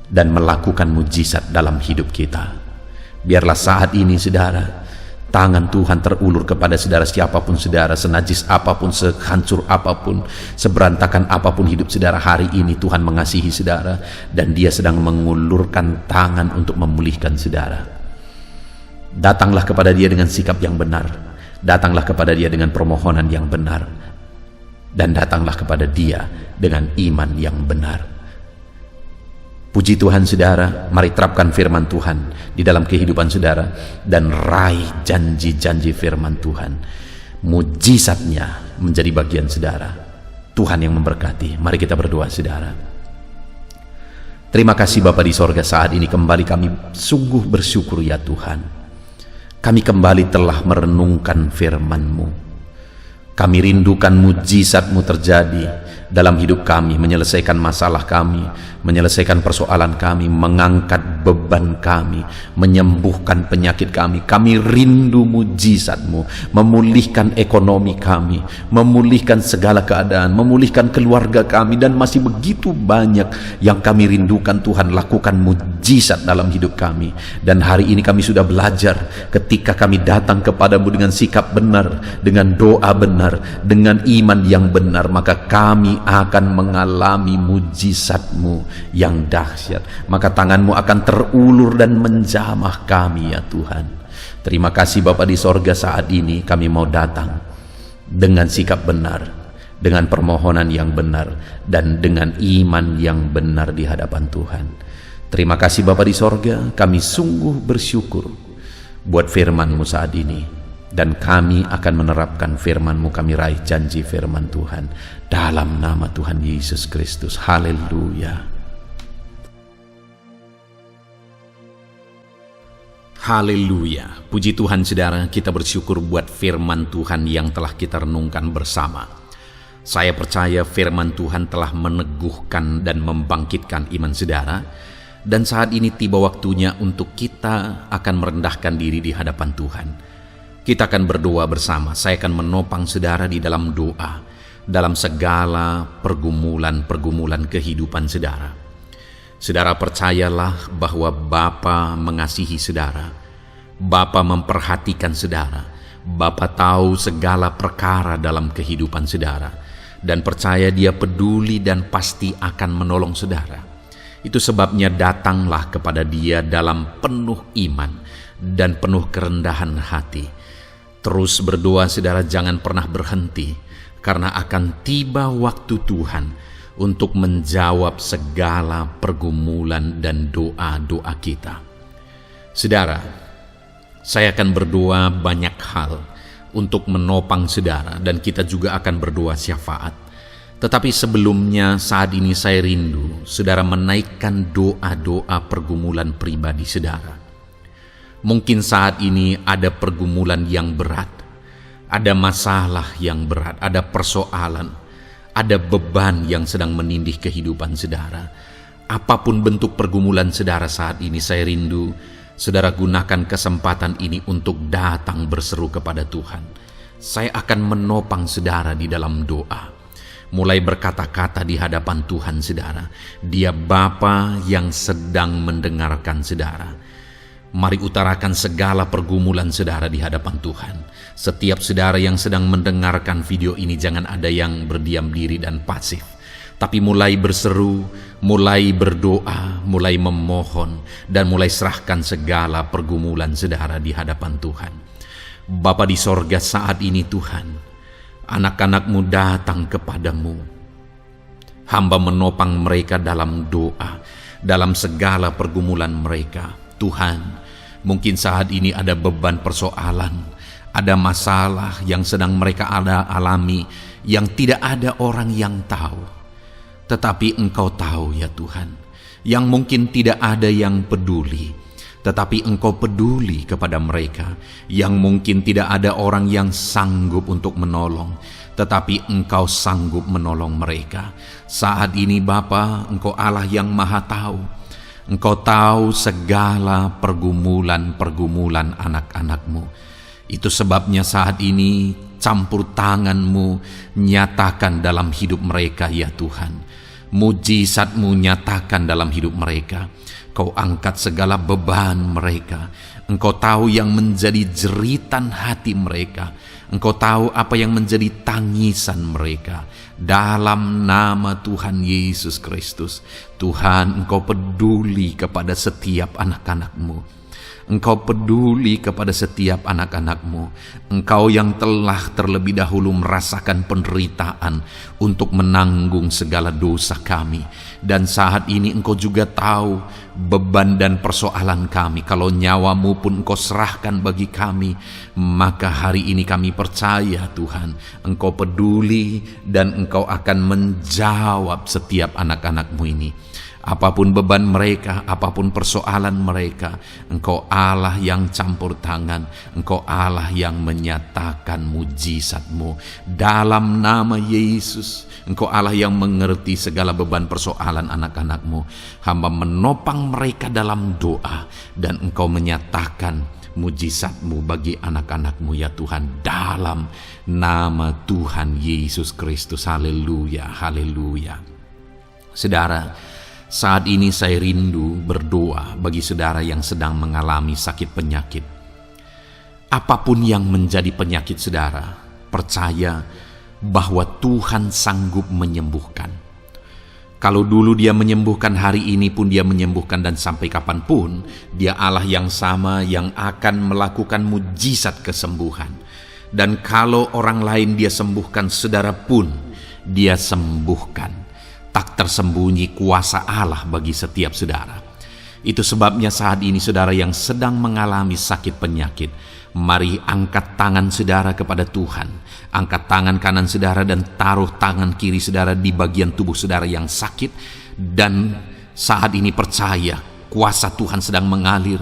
dan melakukan mujizat dalam hidup kita. Biarlah saat ini saudara, tangan Tuhan terulur kepada saudara, siapapun saudara, senajis apapun, sehancur apapun, seberantakan apapun hidup saudara hari ini, Tuhan mengasihi saudara dan Dia sedang mengulurkan tangan untuk memulihkan saudara. Datanglah kepada Dia dengan sikap yang benar, datanglah kepada Dia dengan permohonan yang benar, dan datanglah kepada Dia dengan iman yang benar. Puji Tuhan saudara, mari terapkan firman Tuhan di dalam kehidupan saudara dan raih janji-janji firman Tuhan. Mujizatnya menjadi bagian saudara. Tuhan yang memberkati. Mari kita berdoa saudara. Terima kasih Bapa di sorga, saat ini kembali kami sungguh bersyukur ya Tuhan. Kami kembali telah merenungkan firman-Mu. Kami rindukan mujizat-Mu terjadi dalam hidup kami, menyelesaikan masalah kami, menyelesaikan persoalan kami, mengangkat beban kami, menyembuhkan penyakit kami. Kami rindu mujizat-Mu, memulihkan ekonomi kami, memulihkan segala keadaan, memulihkan keluarga kami, dan masih begitu banyak yang kami rindukan. Tuhan, lakukan mujizat dalam hidup kami. Dan hari ini kami sudah belajar, ketika kami datang kepadamu dengan sikap benar, dengan doa benar, dengan iman yang benar, maka kami akan mengalami mujizat-Mu yang dahsyat. Maka tangan-Mu akan terulur dan menjamah kami ya Tuhan. Terima kasih Bapa di sorga, saat ini kami mau datang dengan sikap benar, dengan permohonan yang benar, dan dengan iman yang benar di hadapan Tuhan. Terima kasih Bapa di sorga, kami sungguh bersyukur buat firman-Mu saat ini. Dan kami akan menerapkan firman-Mu, kami raih janji firman Tuhan dalam nama Tuhan Yesus Kristus. Haleluya. Haleluya. Puji Tuhan saudara, kita bersyukur buat firman Tuhan yang telah kita renungkan bersama. Saya percaya firman Tuhan telah meneguhkan dan membangkitkan iman saudara. Dan saat ini tiba waktunya untuk kita akan merendahkan diri di hadapan Tuhan. Kita akan berdoa bersama. Saya akan menopang saudara di dalam doa, dalam segala pergumulan-pergumulan kehidupan saudara. Saudara percayalah bahwa Bapa mengasihi saudara. Bapa memperhatikan saudara. Bapa tahu segala perkara dalam kehidupan saudara. Dan percaya Dia peduli dan pasti akan menolong saudara. Itu sebabnya datanglah kepada Dia dalam penuh iman dan penuh kerendahan hati. Terus berdoa saudara, jangan pernah berhenti, karena akan tiba waktu Tuhan untuk menjawab segala pergumulan dan doa-doa kita. Saudara, saya akan berdoa banyak hal untuk menopang saudara, dan kita juga akan berdoa syafaat. Tetapi sebelumnya saat ini saya rindu saudara menaikkan doa-doa pergumulan pribadi saudara. Mungkin saat ini ada pergumulan yang berat, ada masalah yang berat, ada persoalan, ada beban yang sedang menindih kehidupan saudara. Apapun bentuk pergumulan saudara saat ini, saya rindu saudara gunakan kesempatan ini untuk datang berseru kepada Tuhan. Saya akan menopang saudara di dalam doa. Mulai berkata-kata di hadapan Tuhan saudara. Dia Bapa yang sedang mendengarkan saudara. Mari utarakan segala pergumulan saudara di hadapan Tuhan. Setiap saudara yang sedang mendengarkan video ini, jangan ada yang berdiam diri dan pasif, tapi mulai berseru, mulai berdoa, mulai memohon, dan mulai serahkan segala pergumulan saudara di hadapan Tuhan. Bapa di sorga, saat ini Tuhan, anak-anak-Mu datang kepadamu. Hamba menopang mereka dalam doa, dalam segala pergumulan mereka. Tuhan, mungkin saat ini ada beban persoalan, ada masalah yang sedang mereka alami, yang tidak ada orang yang tahu. Tetapi Engkau tahu ya Tuhan, yang mungkin tidak ada yang peduli, tetapi Engkau peduli kepada mereka, yang mungkin tidak ada orang yang sanggup untuk menolong, tetapi Engkau sanggup menolong mereka. Saat ini Bapa, Engkau Allah yang Maha Tahu. Engkau tahu segala pergumulan-pergumulan anak-anak-Mu. Itu sebabnya saat ini campur tangan-Mu nyatakan dalam hidup mereka ya Tuhan. Mujizat-Mu nyatakan dalam hidup mereka. Kau angkat segala beban mereka. Engkau tahu yang menjadi jeritan hati mereka. Engkau tahu apa yang menjadi tangisan mereka. Dalam nama Tuhan Yesus Kristus, Tuhan, Engkau peduli kepada setiap anak-anak-Mu. Engkau peduli kepada setiap anak-anak-Mu. Engkau yang telah terlebih dahulu merasakan penderitaan untuk menanggung segala dosa kami. Dan saat ini Engkau juga tahu beban dan persoalan kami. Kalau nyawa-Mu pun Engkau serahkan bagi kami, maka hari ini kami percaya Tuhan, Engkau peduli dan Engkau akan menjawab setiap anak-anak-Mu ini. Apapun beban mereka, apapun persoalan mereka, Engkau Allah yang campur tangan, Engkau Allah yang menyatakan mujizat-Mu. Dalam nama Yesus, Engkau Allah yang mengerti segala beban persoalan anak-anak-Mu. Hamba menopang mereka dalam doa, dan Engkau menyatakan mujizat-Mu bagi anak-anak-Mu ya Tuhan. Dalam nama Tuhan Yesus Kristus. Haleluya, haleluya. Saudara, saat ini saya rindu berdoa bagi saudara yang sedang mengalami sakit penyakit. Apapun yang menjadi penyakit saudara, percaya bahwa Tuhan sanggup menyembuhkan. Kalau dulu Dia menyembuhkan, hari ini pun Dia menyembuhkan, dan sampai kapanpun Dia Allah yang sama yang akan melakukan mujizat kesembuhan. Dan kalau orang lain Dia sembuhkan, saudara pun Dia sembuhkan. Tak tersembunyi kuasa Allah bagi setiap saudara. Itu sebabnya saat ini saudara yang sedang mengalami sakit penyakit, mari angkat tangan saudara kepada Tuhan. Angkat tangan kanan saudara dan taruh tangan kiri saudara di bagian tubuh saudara yang sakit. Dan saat ini percaya kuasa Tuhan sedang mengalir.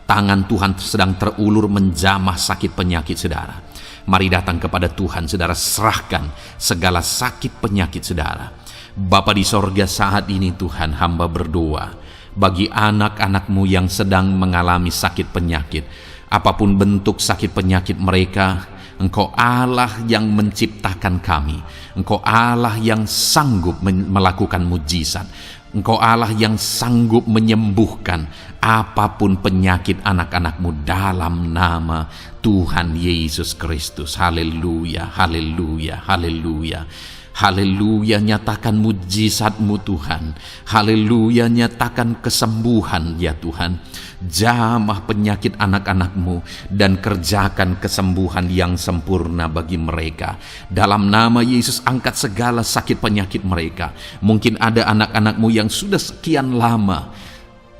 Tangan Tuhan sedang terulur menjamah sakit penyakit saudara. Mari datang kepada Tuhan saudara, serahkan segala sakit penyakit saudara. Bapa di sorga, saat ini Tuhan, hamba berdoa bagi anak-anak-Mu yang sedang mengalami sakit penyakit. Apapun bentuk sakit penyakit mereka, Engkau Allah yang menciptakan kami. Engkau Allah yang sanggup melakukan mujizat. Engkau Allah yang sanggup menyembuhkan apapun penyakit anak-anak-Mu dalam nama Tuhan Yesus Kristus. Haleluya, haleluya, haleluya. Haleluya, nyatakan mujizat-Mu Tuhan. Haleluya, nyatakan kesembuhan ya Tuhan. Jamah penyakit anak-anak-Mu dan kerjakan kesembuhan yang sempurna bagi mereka. Dalam nama Yesus, angkat segala sakit penyakit mereka. Mungkin ada anak-anak-Mu yang sudah sekian lama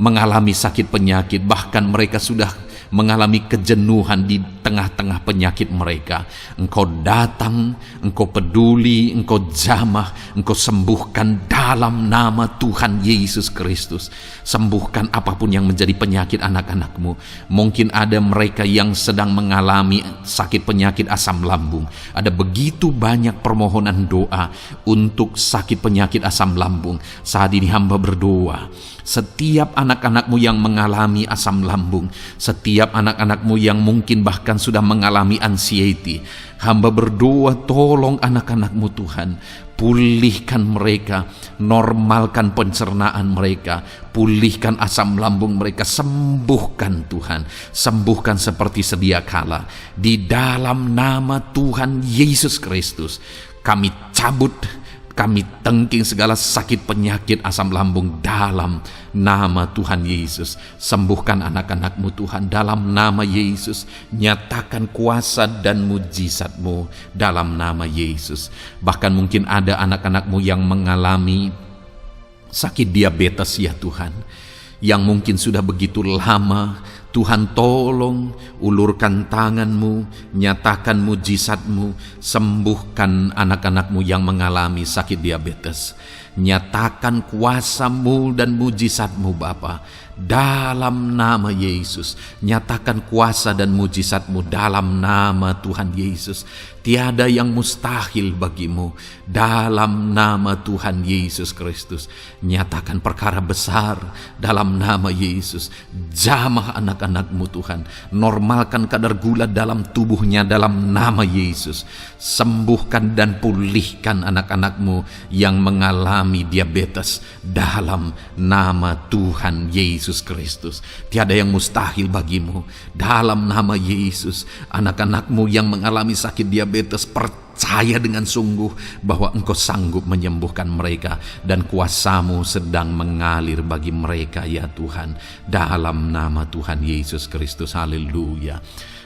mengalami sakit penyakit, bahkan mereka sudah mengalami kejenuhan di tengah-tengah penyakit mereka. Engkau datang, Engkau peduli, Engkau jamah, Engkau sembuhkan dalam nama Tuhan Yesus Kristus. Sembuhkan apapun yang menjadi penyakit anak-anak-Mu. Mungkin ada mereka yang sedang mengalami sakit penyakit asam lambung. Ada begitu banyak permohonan doa untuk sakit penyakit asam lambung. Saat ini hamba berdoa, setiap anak-anak-Mu yang mengalami asam lambung, setiap anak-anak-Mu yang mungkin bahkan sudah mengalami anxiety, hamba berdoa, tolong anak-anak-Mu Tuhan, pulihkan mereka, normalkan pencernaan mereka, pulihkan asam lambung mereka, sembuhkan Tuhan, sembuhkan seperti sedia kala. Di dalam nama Tuhan Yesus Kristus, kami cabut, kami tengking segala sakit penyakit asam lambung dalam nama Tuhan Yesus. Sembuhkan anak-anak-Mu Tuhan dalam nama Yesus. Nyatakan kuasa dan mujizat-Mu dalam nama Yesus. Bahkan mungkin ada anak-anak-Mu yang mengalami sakit diabetes ya Tuhan, yang mungkin sudah begitu lama. Tuhan tolong ulurkan tangan-Mu, nyatakan mujizat-Mu, sembuhkan anak-anak-Mu yang mengalami sakit diabetes. Nyatakan kuasa-Mu dan mujizat-Mu Bapa dalam nama Yesus. Nyatakan kuasa dan mujizat-Mu dalam nama Tuhan Yesus. Tiada yang mustahil bagi-Mu dalam nama Tuhan Yesus Kristus. Nyatakan perkara besar dalam nama Yesus. Jamah anak-anak-Mu Tuhan, normalkan kadar gula dalam tubuhnya dalam nama Yesus. Sembuhkan dan pulihkan anak-anak-Mu yang mengalami diabetes dalam nama Tuhan Yesus Kristus. Tiada yang mustahil bagi-Mu dalam nama Yesus. Anak-anak-Mu yang mengalami sakit diabetes, percaya dengan sungguh bahwa Engkau sanggup menyembuhkan mereka, dan kuasa-Mu sedang mengalir bagi mereka ya Tuhan, dalam nama Tuhan Yesus Kristus. Haleluya.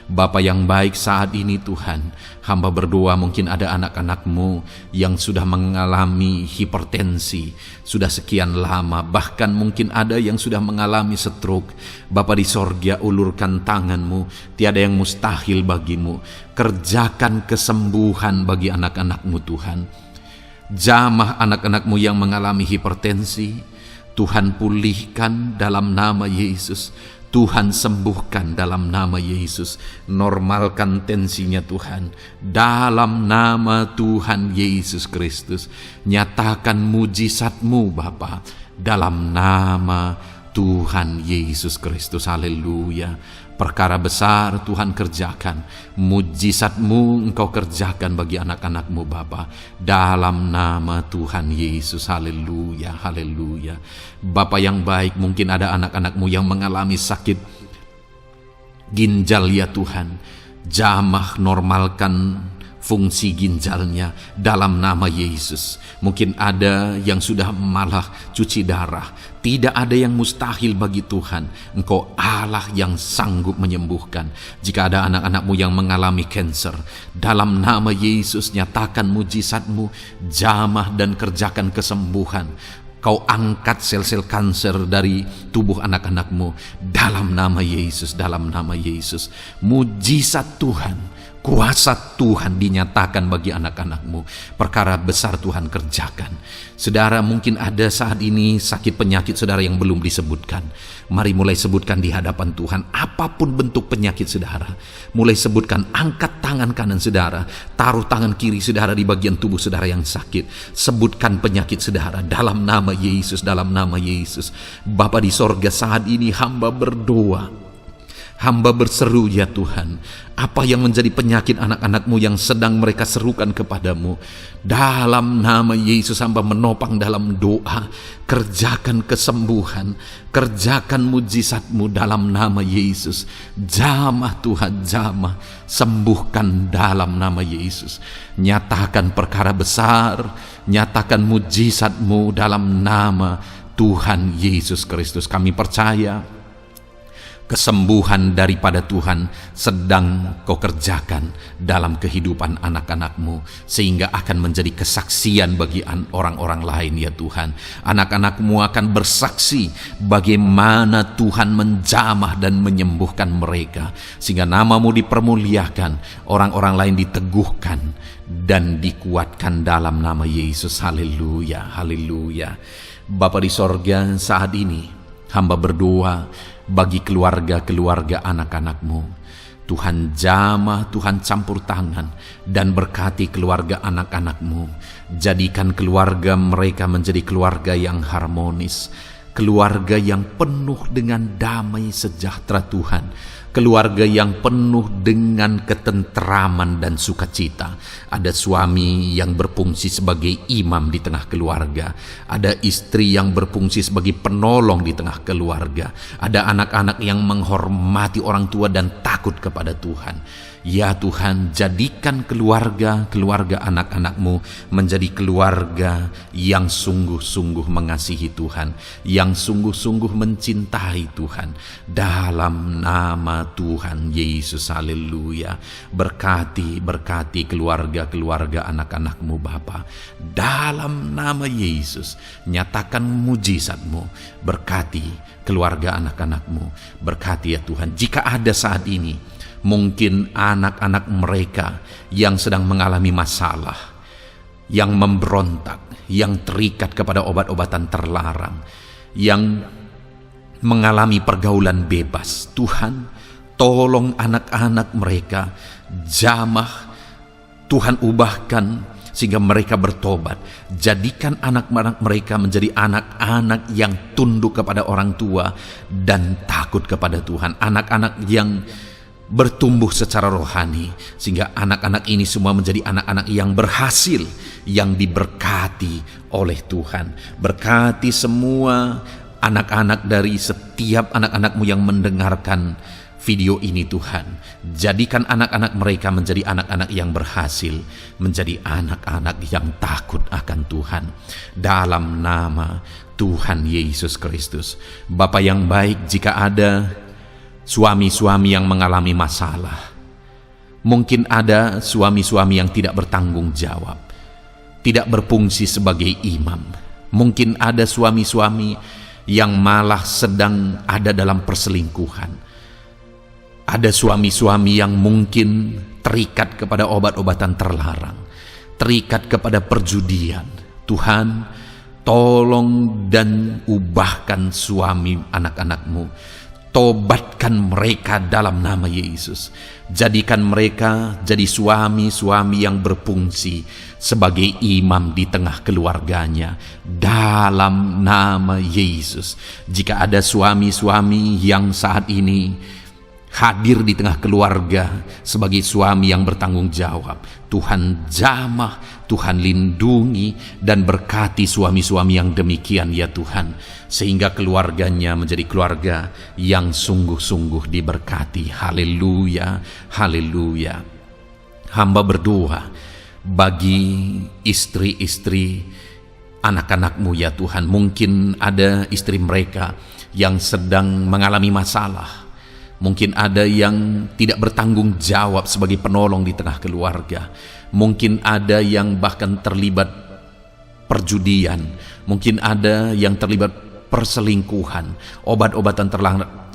Bapa yang baik, saat ini Tuhan, hamba berdoa mungkin ada anak-anak-Mu yang sudah mengalami hipertensi sudah sekian lama, bahkan mungkin ada yang sudah mengalami stroke. Bapa di sorga, ulurkan tangan-Mu, tiada yang mustahil bagi-Mu. Kerjakan kesembuhan bagi anak-anak-Mu Tuhan. Jamah anak-anak-Mu yang mengalami hipertensi, Tuhan pulihkan dalam nama Yesus. Tuhan sembuhkan dalam nama Yesus. Normalkan tensinya Tuhan dalam nama Tuhan Yesus Kristus. Nyatakan mujizat-Mu Bapa dalam nama Tuhan Yesus Kristus. Haleluya. Perkara besar Tuhan kerjakan, mujizat-Mu Engkau kerjakan bagi anak-anak-Mu Bapa dalam nama Tuhan Yesus. Haleluya, haleluya. Bapa yang baik, mungkin ada anak-anak-Mu yang mengalami sakit ginjal ya Tuhan. Jamah, normalkan fungsi ginjalnya dalam nama Yesus. Mungkin ada yang sudah malah cuci darah. Tidak ada yang mustahil bagi Tuhan. Engkau Allah yang sanggup menyembuhkan. Jika ada anak-anak-Mu yang mengalami kanker, dalam nama Yesus nyatakan mujizat-Mu, jamah dan kerjakan kesembuhan. Kau angkat sel-sel kanker dari tubuh anak-anak-Mu dalam nama Yesus, dalam nama Yesus. Mujizat Tuhan, kuasa Tuhan dinyatakan bagi anak-anak-Mu. Perkara besar Tuhan kerjakan. Saudara, mungkin ada saat ini sakit penyakit saudara yang belum disebutkan. Mari mulai sebutkan di hadapan Tuhan. Apapun bentuk penyakit saudara, mulai sebutkan. Angkat tangan kanan saudara, taruh tangan kiri saudara di bagian tubuh saudara yang sakit. Sebutkan penyakit saudara dalam nama Yesus, dalam nama Yesus. Bapa di sorga, saat ini hamba berdoa, hamba berseru ya Tuhan, apa yang menjadi penyakit anak-anak-Mu yang sedang mereka serukan kepadamu, dalam nama Yesus hamba menopang dalam doa. Kerjakan kesembuhan, kerjakan mujizat-Mu dalam nama Yesus. Jamah Tuhan, jamah, sembuhkan dalam nama Yesus. Nyatakan perkara besar, nyatakan mujizat-Mu dalam nama Tuhan Yesus Kristus. Kami percaya kesembuhan daripada Tuhan sedang Kau kerjakan dalam kehidupan anak-anak-Mu, sehingga akan menjadi kesaksian bagi orang-orang lain ya Tuhan. Anak-anak-Mu akan bersaksi bagaimana Tuhan menjamah dan menyembuhkan mereka, sehingga nama-Mu dipermuliakan, orang-orang lain diteguhkan dan dikuatkan dalam nama Yesus. Haleluya, haleluya. Bapa di sorga, saat ini hamba berdoa bagi keluarga-keluarga anak-anak-Mu. Tuhan jamah, Tuhan campur tangan dan berkati keluarga anak-anak-Mu. Jadikan keluarga mereka menjadi keluarga yang harmonis. keluarga yang penuh dengan damai sejahtera Tuhan, keluarga yang penuh dengan ketentraman dan sukacita. Ada suami yang berfungsi sebagai imam di tengah keluarga, ada istri yang berfungsi sebagai penolong di tengah keluarga, ada anak-anak yang menghormati orang tua dan takut kepada Tuhan. Ya Tuhan, jadikan keluarga anak-anak-Mu menjadi keluarga yang sungguh-sungguh mengasihi Tuhan, yang sungguh-sungguh mencintai Tuhan. Dalam nama Tuhan Yesus, haleluya. Berkati keluarga anak-anak-Mu Bapa. Dalam nama Yesus, nyatakan mujizat-Mu. Berkati keluarga anak-anak-Mu. Berkati ya Tuhan, jika ada saat ini mungkin anak-anak mereka yang sedang mengalami masalah, yang memberontak, yang terikat kepada obat-obatan terlarang, yang mengalami pergaulan bebas. Tuhan, tolong anak-anak mereka, jamah Tuhan, ubahkan sehingga mereka bertobat. Jadikan anak-anak mereka menjadi anak-anak yang tunduk kepada orang tua dan takut kepada Tuhan. Anak-anak yang bertumbuh secara rohani, sehingga anak-anak ini semua menjadi anak-anak yang berhasil, yang diberkati oleh Tuhan. Berkati semua anak-anak dari setiap anak-anak-Mu yang mendengarkan video ini Tuhan. Jadikan anak-anak mereka menjadi anak-anak yang berhasil, menjadi anak-anak yang takut akan Tuhan. Dalam nama Tuhan Yesus Kristus. Bapa yang baik, jika ada suami-suami yang mengalami masalah, mungkin ada suami-suami yang tidak bertanggung jawab, tidak berfungsi sebagai imam, mungkin ada suami-suami yang malah sedang ada dalam perselingkuhan, ada suami-suami yang mungkin terikat kepada obat-obatan terlarang, terikat kepada perjudian. Tuhan, tolong dan ubahkan suami anak-anak-Mu. Tobatkan mereka dalam nama Yesus. Jadikan mereka jadi suami-suami yang berfungsi sebagai imam di tengah keluarganya. Dalam nama Yesus. Jika ada suami-suami yang saat ini hadir di tengah keluarga sebagai suami yang bertanggung jawab, Tuhan jamah, Tuhan lindungi dan berkati suami-suami yang demikian ya Tuhan, sehingga keluarganya menjadi keluarga yang sungguh-sungguh diberkati. Haleluya, haleluya. Hamba berdoa bagi istri-istri anak-anak-Mu ya Tuhan. Mungkin ada istri mereka yang sedang mengalami masalah, mungkin ada yang tidak bertanggung jawab sebagai penolong di tengah keluarga. Mungkin ada yang bahkan terlibat perjudian. Mungkin ada yang terlibat perselingkuhan, obat-obatan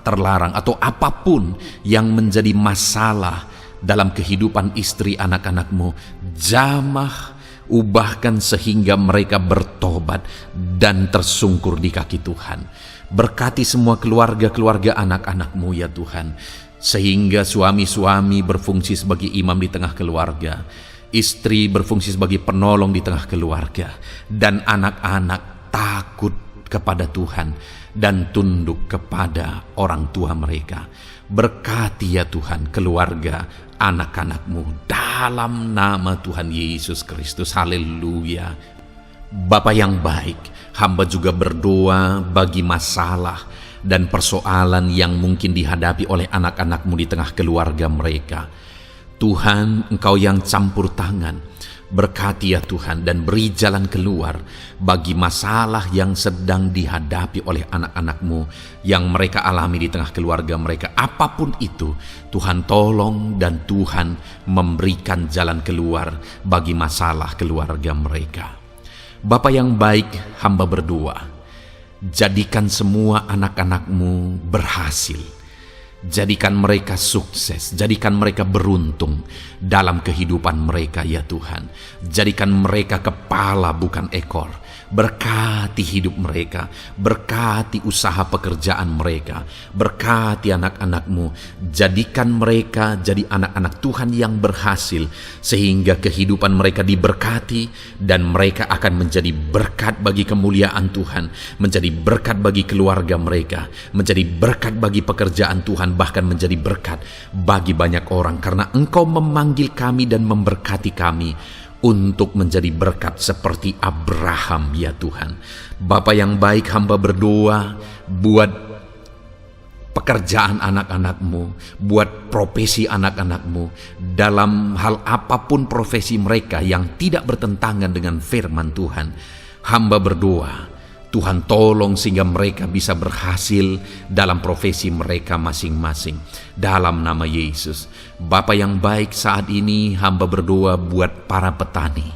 terlarang, atau apapun yang menjadi masalah dalam kehidupan istri anak-anak-Mu. Jamah, ubahkan sehingga mereka bertobat dan tersungkur di kaki Tuhan. Berkati semua keluarga-keluarga anak-anak-Mu ya Tuhan, sehingga suami-suami berfungsi sebagai imam di tengah keluarga, istri berfungsi sebagai penolong di tengah keluarga, dan anak-anak takut kepada Tuhan dan tunduk kepada orang tua mereka. Berkati ya Tuhan keluarga anak-anak-Mu dalam nama Tuhan Yesus Kristus. Haleluya. Bapa yang baik, hamba juga berdoa bagi masalah dan persoalan yang mungkin dihadapi oleh anak-anak-Mu di tengah keluarga mereka. Tuhan, Engkau yang campur tangan, berkati ya Tuhan dan beri jalan keluar bagi masalah yang sedang dihadapi oleh anak-anak-Mu yang mereka alami di tengah keluarga mereka. Apapun itu, Tuhan tolong dan Tuhan memberikan jalan keluar bagi masalah keluarga mereka. Bapa yang baik, hamba berdoa, jadikan semua anak-anak-Mu berhasil, Jadikan mereka sukses, jadikan mereka beruntung dalam kehidupan mereka ya Tuhan. Jadikan mereka kepala bukan ekor. Berkati hidup mereka, berkati usaha pekerjaan mereka, berkati anak-anak-Mu. Jadikan mereka jadi anak-anak Tuhan yang berhasil, sehingga kehidupan mereka diberkati dan mereka akan menjadi berkat bagi kemuliaan Tuhan, menjadi berkat bagi keluarga mereka, menjadi berkat bagi pekerjaan Tuhan, bahkan menjadi berkat bagi banyak orang, karena Engkau memanggil kami dan memberkati kami untuk menjadi berkat seperti Abraham ya Tuhan. Bapa yang baik, hamba berdoa buat pekerjaan anak-anak-Mu, buat profesi anak-anak-Mu, dalam hal apapun profesi mereka yang tidak bertentangan dengan firman Tuhan. Hamba berdoa, Tuhan tolong sehingga mereka bisa berhasil dalam profesi mereka masing-masing. Dalam nama Yesus. Bapa yang baik, saat ini hamba berdoa buat para petani.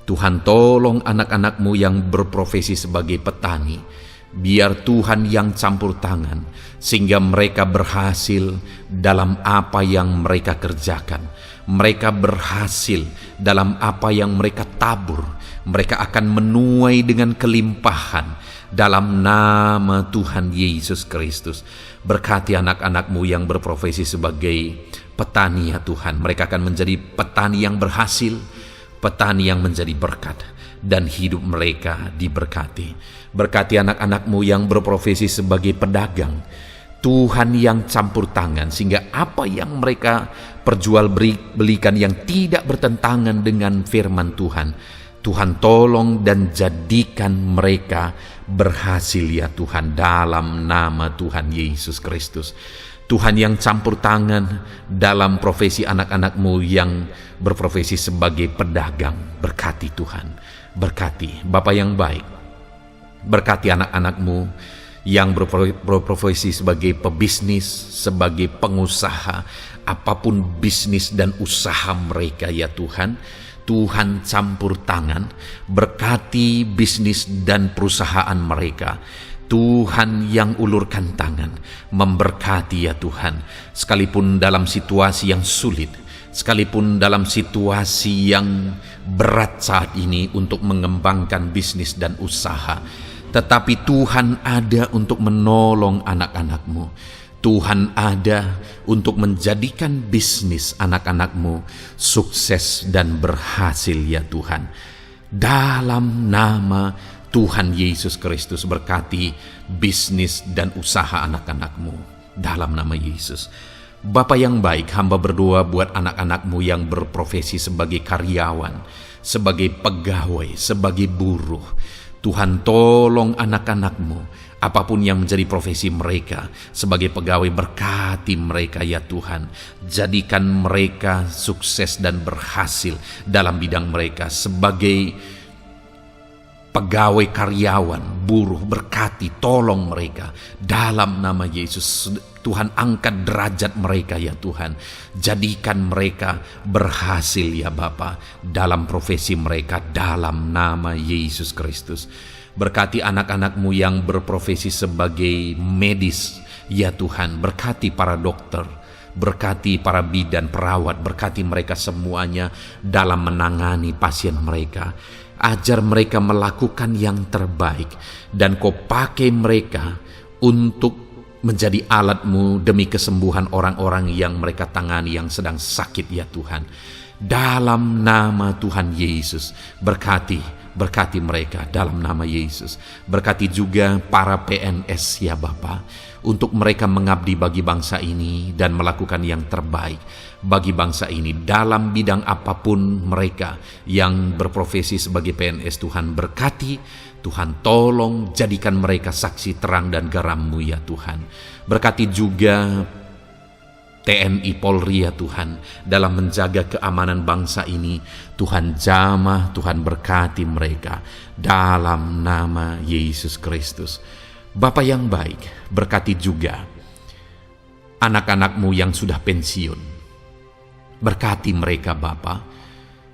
Tuhan tolong anak-anak-Mu yang berprofesi sebagai petani. Biar Tuhan yang campur tangan, sehingga mereka berhasil dalam apa yang mereka kerjakan. Mereka berhasil dalam apa yang mereka tabur. Mereka akan menuai dengan kelimpahan dalam nama Tuhan Yesus Kristus. Berkati anak-anak-Mu yang berprofesi sebagai petani ya Tuhan. Mereka akan menjadi petani yang berhasil, petani yang menjadi berkat, dan hidup mereka diberkati. Berkati anak-anak-Mu yang berprofesi sebagai pedagang. Tuhan yang campur tangan, sehingga apa yang mereka perjualbelikan yang tidak bertentangan dengan firman Tuhan, Tuhan tolong dan jadikan mereka berhasil ya Tuhan, dalam nama Tuhan Yesus Kristus. Tuhan yang campur tangan dalam profesi anak-anak-Mu yang berprofesi sebagai pedagang. Berkati Tuhan, berkati Bapa yang baik. Berkati anak-anak-Mu yang berprofesi sebagai pebisnis, sebagai pengusaha, apapun bisnis dan usaha mereka ya Tuhan. Tuhan campur tangan, berkati bisnis dan perusahaan mereka. Tuhan yang ulurkan tangan, memberkati ya Tuhan. Sekalipun dalam situasi yang sulit, sekalipun dalam situasi yang berat saat ini untuk mengembangkan bisnis dan usaha, tetapi Tuhan ada untuk menolong anak-anak-Mu. Tuhan ada untuk menjadikan bisnis anak-anak-Mu sukses dan berhasil ya Tuhan. Dalam nama Tuhan Yesus Kristus, berkati bisnis dan usaha anak-anak-Mu. Dalam nama Yesus. Bapa yang baik, hamba berdoa buat anak-anak-Mu yang berprofesi sebagai karyawan, sebagai pegawai, sebagai buruh. Tuhan tolong anak-anak-Mu, apapun yang menjadi profesi mereka, sebagai pegawai berkati mereka ya Tuhan. Jadikan mereka sukses dan berhasil dalam bidang mereka. Sebagai pegawai karyawan, buruh, berkati, tolong mereka. Dalam nama Yesus, Tuhan angkat derajat mereka ya Tuhan. Jadikan mereka berhasil ya Bapa dalam profesi mereka, dalam nama Yesus Kristus. Berkati anak-anak-Mu yang berprofesi sebagai medis ya Tuhan. Berkati para dokter, berkati para bidan, perawat, berkati mereka semuanya dalam menangani pasien mereka. Ajar mereka melakukan yang terbaik, dan Kau pakai mereka untuk menjadi alat-Mu demi kesembuhan orang-orang yang mereka tangani yang sedang sakit ya Tuhan. Dalam nama Tuhan Yesus, berkati mereka dalam nama Yesus. Berkati juga para PNS ya Bapa, untuk mereka mengabdi bagi bangsa ini dan melakukan yang terbaik bagi bangsa ini dalam bidang apapun mereka yang berprofesi sebagai PNS. Tuhan berkati, Tuhan tolong jadikan mereka saksi terang dan garam-Mu ya Tuhan. Berkati juga TNI Polri ya Tuhan, dalam menjaga keamanan bangsa ini. Tuhan jamah, Tuhan berkati mereka dalam nama Yesus Kristus. Bapa yang baik, berkati juga anak-anak-Mu yang sudah pensiun. Berkati mereka Bapa.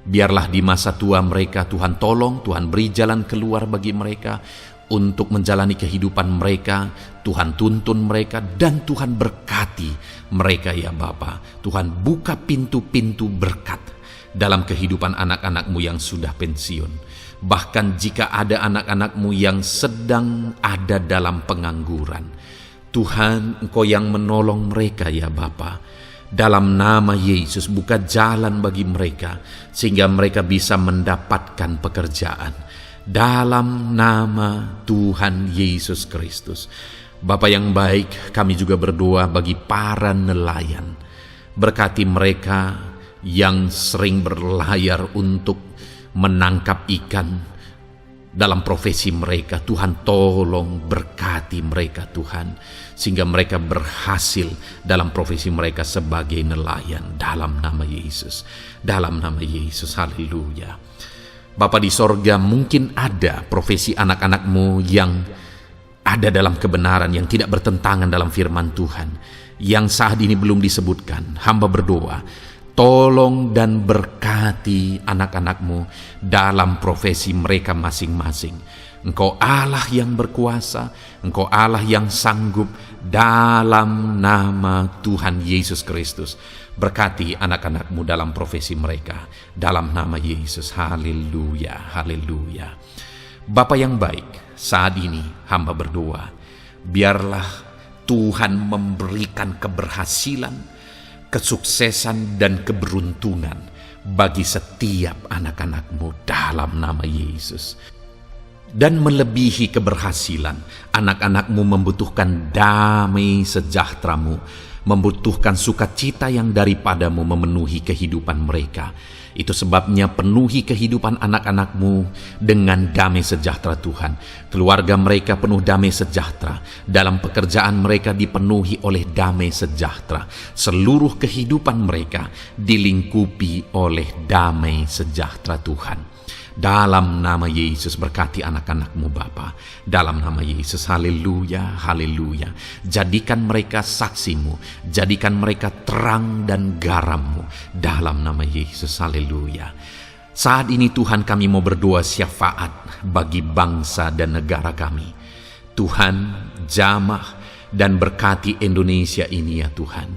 Biarlah di masa tua mereka Tuhan tolong, Tuhan beri jalan keluar bagi mereka untuk menjalani kehidupan mereka. Tuhan tuntun mereka dan Tuhan berkati mereka ya Bapa. Tuhan buka pintu-pintu berkat dalam kehidupan anak-anak-Mu yang sudah pensiun. Bahkan jika ada anak-anak-Mu yang sedang ada dalam pengangguran, Tuhan, Engkau yang menolong mereka ya Bapa. Dalam nama Yesus, buka jalan bagi mereka sehingga mereka bisa mendapatkan pekerjaan. Dalam nama Tuhan Yesus Kristus. Bapa yang baik, kami juga berdoa bagi para nelayan. Berkati mereka yang sering berlayar untuk menangkap ikan dalam profesi mereka. Tuhan tolong berkati mereka Tuhan, sehingga mereka berhasil dalam profesi mereka sebagai nelayan. Dalam nama Yesus, dalam nama Yesus, haleluya. Bapa di sorga, mungkin ada profesi anak-anak-Mu yang ada dalam kebenaran, yang tidak bertentangan dalam firman Tuhan, yang saat ini belum disebutkan. Hamba berdoa, tolong dan berkati anak-anak-Mu dalam profesi mereka masing-masing. Engkau Allah yang berkuasa, Engkau Allah yang sanggup. Dalam nama Tuhan Yesus Kristus, berkati anak-anak-Mu dalam profesi mereka. Dalam nama Yesus, haleluya, haleluya. Bapa yang baik, saat ini hamba berdoa, biarlah Tuhan memberikan keberhasilan, kesuksesan dan keberuntungan bagi setiap anak-anak-Mu dalam nama Yesus. Dan melebihi keberhasilan, anak-anak-Mu membutuhkan damai sejahtera-Mu, membutuhkan sukacita yang daripadamu memenuhi kehidupan mereka. Itu sebabnya penuhi kehidupan anak-anak-Mu dengan damai sejahtera Tuhan. Keluarga mereka penuh damai sejahtera. Dalam pekerjaan mereka dipenuhi oleh damai sejahtera. Seluruh kehidupan mereka dilingkupi oleh damai sejahtera Tuhan. Dalam nama Yesus, berkati anak-anak-Mu Bapa. Dalam nama Yesus, haleluya, haleluya. Jadikan mereka saksi-Mu, jadikan mereka terang dan garam-Mu. Dalam nama Yesus, haleluya. Saat ini Tuhan, kami mau berdoa syafaat bagi bangsa dan negara kami. Tuhan, jamah dan berkati Indonesia ini ya Tuhan.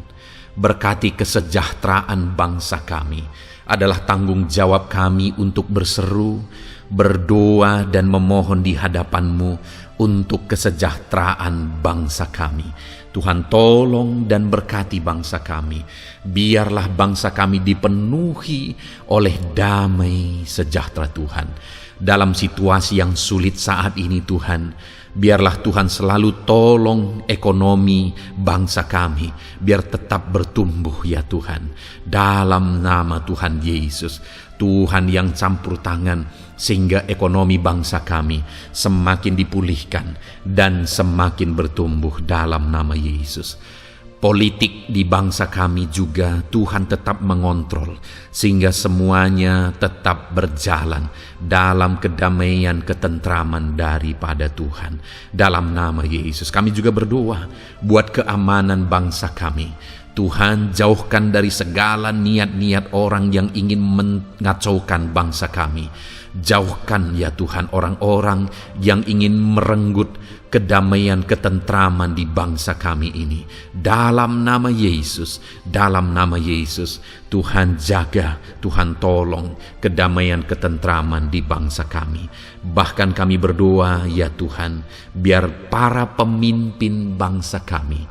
Berkati kesejahteraan bangsa kami. Adalah tanggung jawab kami untuk berseru, berdoa dan memohon di hadapan-Mu untuk kesejahteraan bangsa kami. Tuhan tolong dan berkati bangsa kami. Biarlah bangsa kami dipenuhi oleh damai sejahtera Tuhan. Dalam situasi yang sulit saat ini Tuhan, biarlah Tuhan selalu tolong ekonomi bangsa kami, biar tetap bertumbuh ya Tuhan. Dalam nama Tuhan Yesus, Tuhan yang campur tangan, sehingga ekonomi bangsa kami semakin dipulihkan dan semakin bertumbuh dalam nama Yesus. Politik di bangsa kami juga Tuhan tetap mengontrol, sehingga semuanya tetap berjalan dalam kedamaian, ketentraman daripada Tuhan. Dalam nama Yesus kami juga berdoa buat keamanan bangsa kami. Tuhan, jauhkan dari segala niat-niat orang yang ingin mengacaukan bangsa kami. Jauhkan ya Tuhan orang-orang yang ingin merenggut kedamaian, ketentraman di bangsa kami ini. Dalam nama Yesus, dalam nama Yesus, Tuhan jaga, Tuhan tolong kedamaian, ketentraman di bangsa kami. Bahkan kami berdoa ya Tuhan, biar para pemimpin bangsa kami,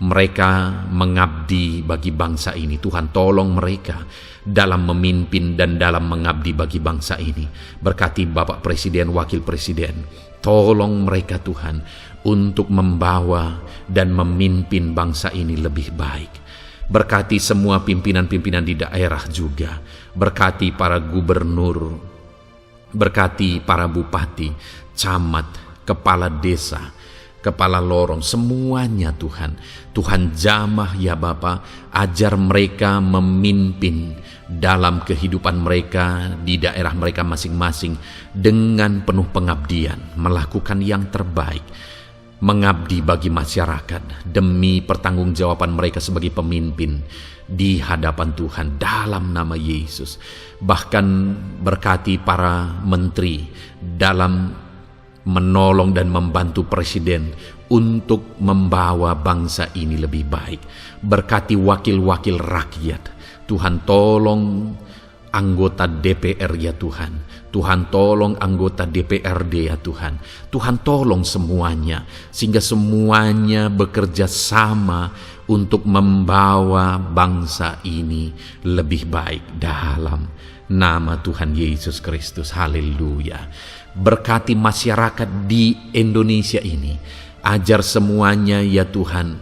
mereka mengabdi bagi bangsa ini. Tuhan tolong mereka dalam memimpin dan dalam mengabdi bagi bangsa ini. Berkati Bapak Presiden, Wakil Presiden, tolong mereka Tuhan untuk membawa dan memimpin bangsa ini lebih baik. Berkati semua pimpinan-pimpinan di daerah juga. Berkati para gubernur, berkati para bupati, camat, kepala desa, kepala lorong, semuanya Tuhan. Tuhan jamah ya Bapa, ajar mereka memimpin dalam kehidupan mereka di daerah mereka masing-masing dengan penuh pengabdian, melakukan yang terbaik, mengabdi bagi masyarakat demi pertanggungjawaban mereka sebagai pemimpin di hadapan Tuhan dalam nama Yesus. Bahkan berkati para menteri dalam menolong dan membantu Presiden untuk membawa bangsa ini lebih baik. Berkati wakil-wakil rakyat. Tuhan tolong anggota DPR ya Tuhan. Tuhan tolong anggota DPRD ya Tuhan. Tuhan tolong semuanya, sehingga semuanya bekerja sama untuk membawa bangsa ini lebih baik dalam nama Tuhan Yesus Kristus. Haleluya. Berkati masyarakat di Indonesia ini. Ajar semuanya ya Tuhan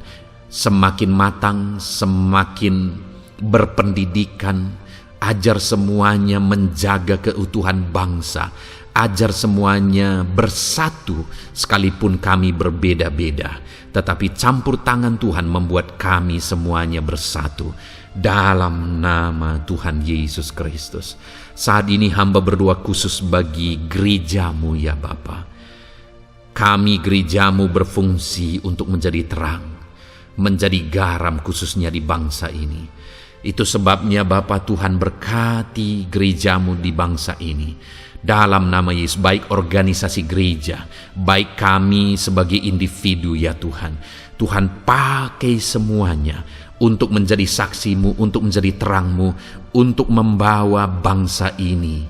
semakin matang, semakin berpendidikan. Ajar semuanya menjaga keutuhan bangsa. Ajar semuanya bersatu sekalipun kami berbeda-beda. Tetapi campur tangan Tuhan membuat kami semuanya bersatu. Dalam nama Tuhan Yesus Kristus. Saat ini hamba berdoa khusus bagi gerejamu ya Bapa. Kami gerejamu berfungsi untuk menjadi terang, menjadi garam khususnya di bangsa ini. Itu sebabnya Bapa Tuhan berkati gerejamu di bangsa ini. Dalam nama Yesus, baik organisasi gereja, baik kami sebagai individu ya Tuhan. Tuhan pakai semuanya untuk menjadi saksimu, untuk menjadi terangmu, untuk membawa bangsa ini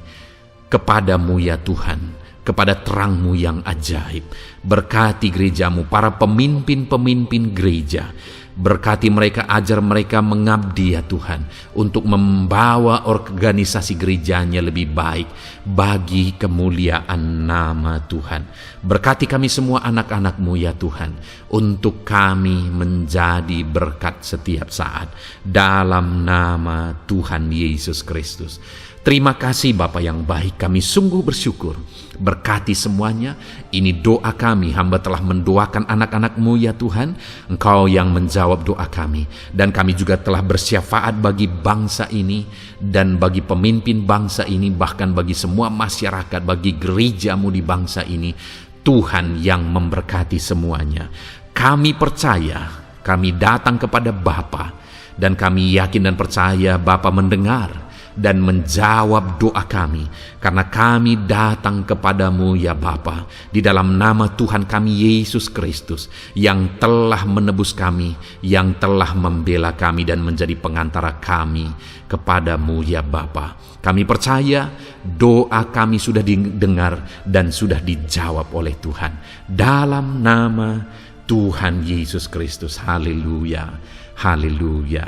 kepadamu ya Tuhan, kepada terangmu yang ajaib. Berkati gerejamu, para pemimpin-pemimpin gereja. Berkati mereka, ajar mereka mengabdi ya Tuhan, untuk membawa organisasi gerejanya lebih baik bagi kemuliaan nama Tuhan. Berkati kami semua anak-anak-Mu ya Tuhan, untuk kami menjadi berkat setiap saat. Dalam nama Tuhan Yesus Kristus. Terima kasih Bapa yang baik, kami sungguh bersyukur. Berkati semuanya. Ini doa kami, hamba telah mendoakan anak-anak-Mu ya Tuhan. Engkau yang menjawab doa kami. Dan kami juga telah bersyafaat bagi bangsa ini, dan bagi pemimpin bangsa ini, bahkan bagi semua masyarakat, bagi gerejamu di bangsa ini. Tuhan yang memberkati semuanya. Kami percaya, kami datang kepada Bapa, dan kami yakin dan percaya Bapa mendengar dan menjawab doa kami, karena kami datang kepadamu ya Bapa, di dalam nama Tuhan kami Yesus Kristus, yang telah menebus kami, yang telah membela kami dan menjadi pengantara kami kepadamu ya Bapa. Kami percaya doa kami sudah didengar dan sudah dijawab oleh Tuhan, dalam nama Tuhan Yesus Kristus. Haleluya, haleluya,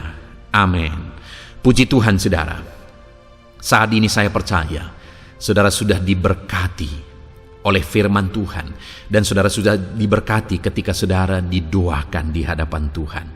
amin. Puji Tuhan saudara. Saat ini saya percaya saudara sudah diberkati oleh firman Tuhan, dan saudara sudah diberkati ketika saudara didoakan di hadapan Tuhan.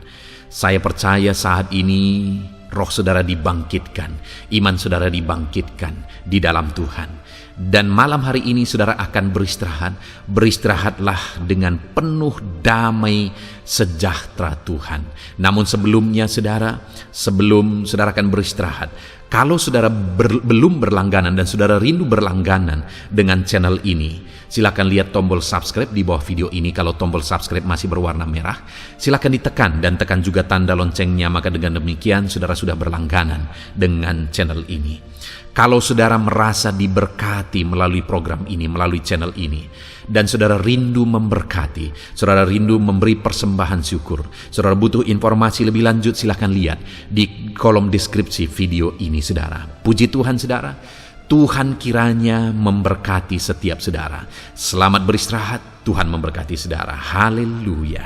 Saya percaya saat ini roh saudara dibangkitkan, iman saudara dibangkitkan di dalam Tuhan. Dan malam hari ini saudara akan beristirahat. Beristirahatlah dengan penuh damai sejahtera Tuhan. Namun sebelumnya saudara, sebelum saudara akan beristirahat, kalau saudara belum berlangganan dan saudara rindu berlangganan dengan channel ini, silakan lihat tombol subscribe di bawah video ini. Kalau tombol subscribe masih berwarna merah, silakan ditekan dan tekan juga tanda loncengnya. Maka dengan demikian saudara sudah berlangganan dengan channel ini. Kalau saudara merasa diberkati melalui program ini, melalui channel ini, dan saudara rindu memberkati, saudara rindu memberi persembahan syukur, saudara butuh informasi lebih lanjut, silakan lihat di kolom deskripsi video ini saudara. Puji Tuhan saudara, Tuhan kiranya memberkati setiap saudara. Selamat beristirahat, Tuhan memberkati saudara. Haleluya,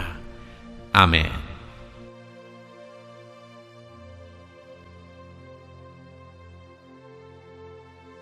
amin.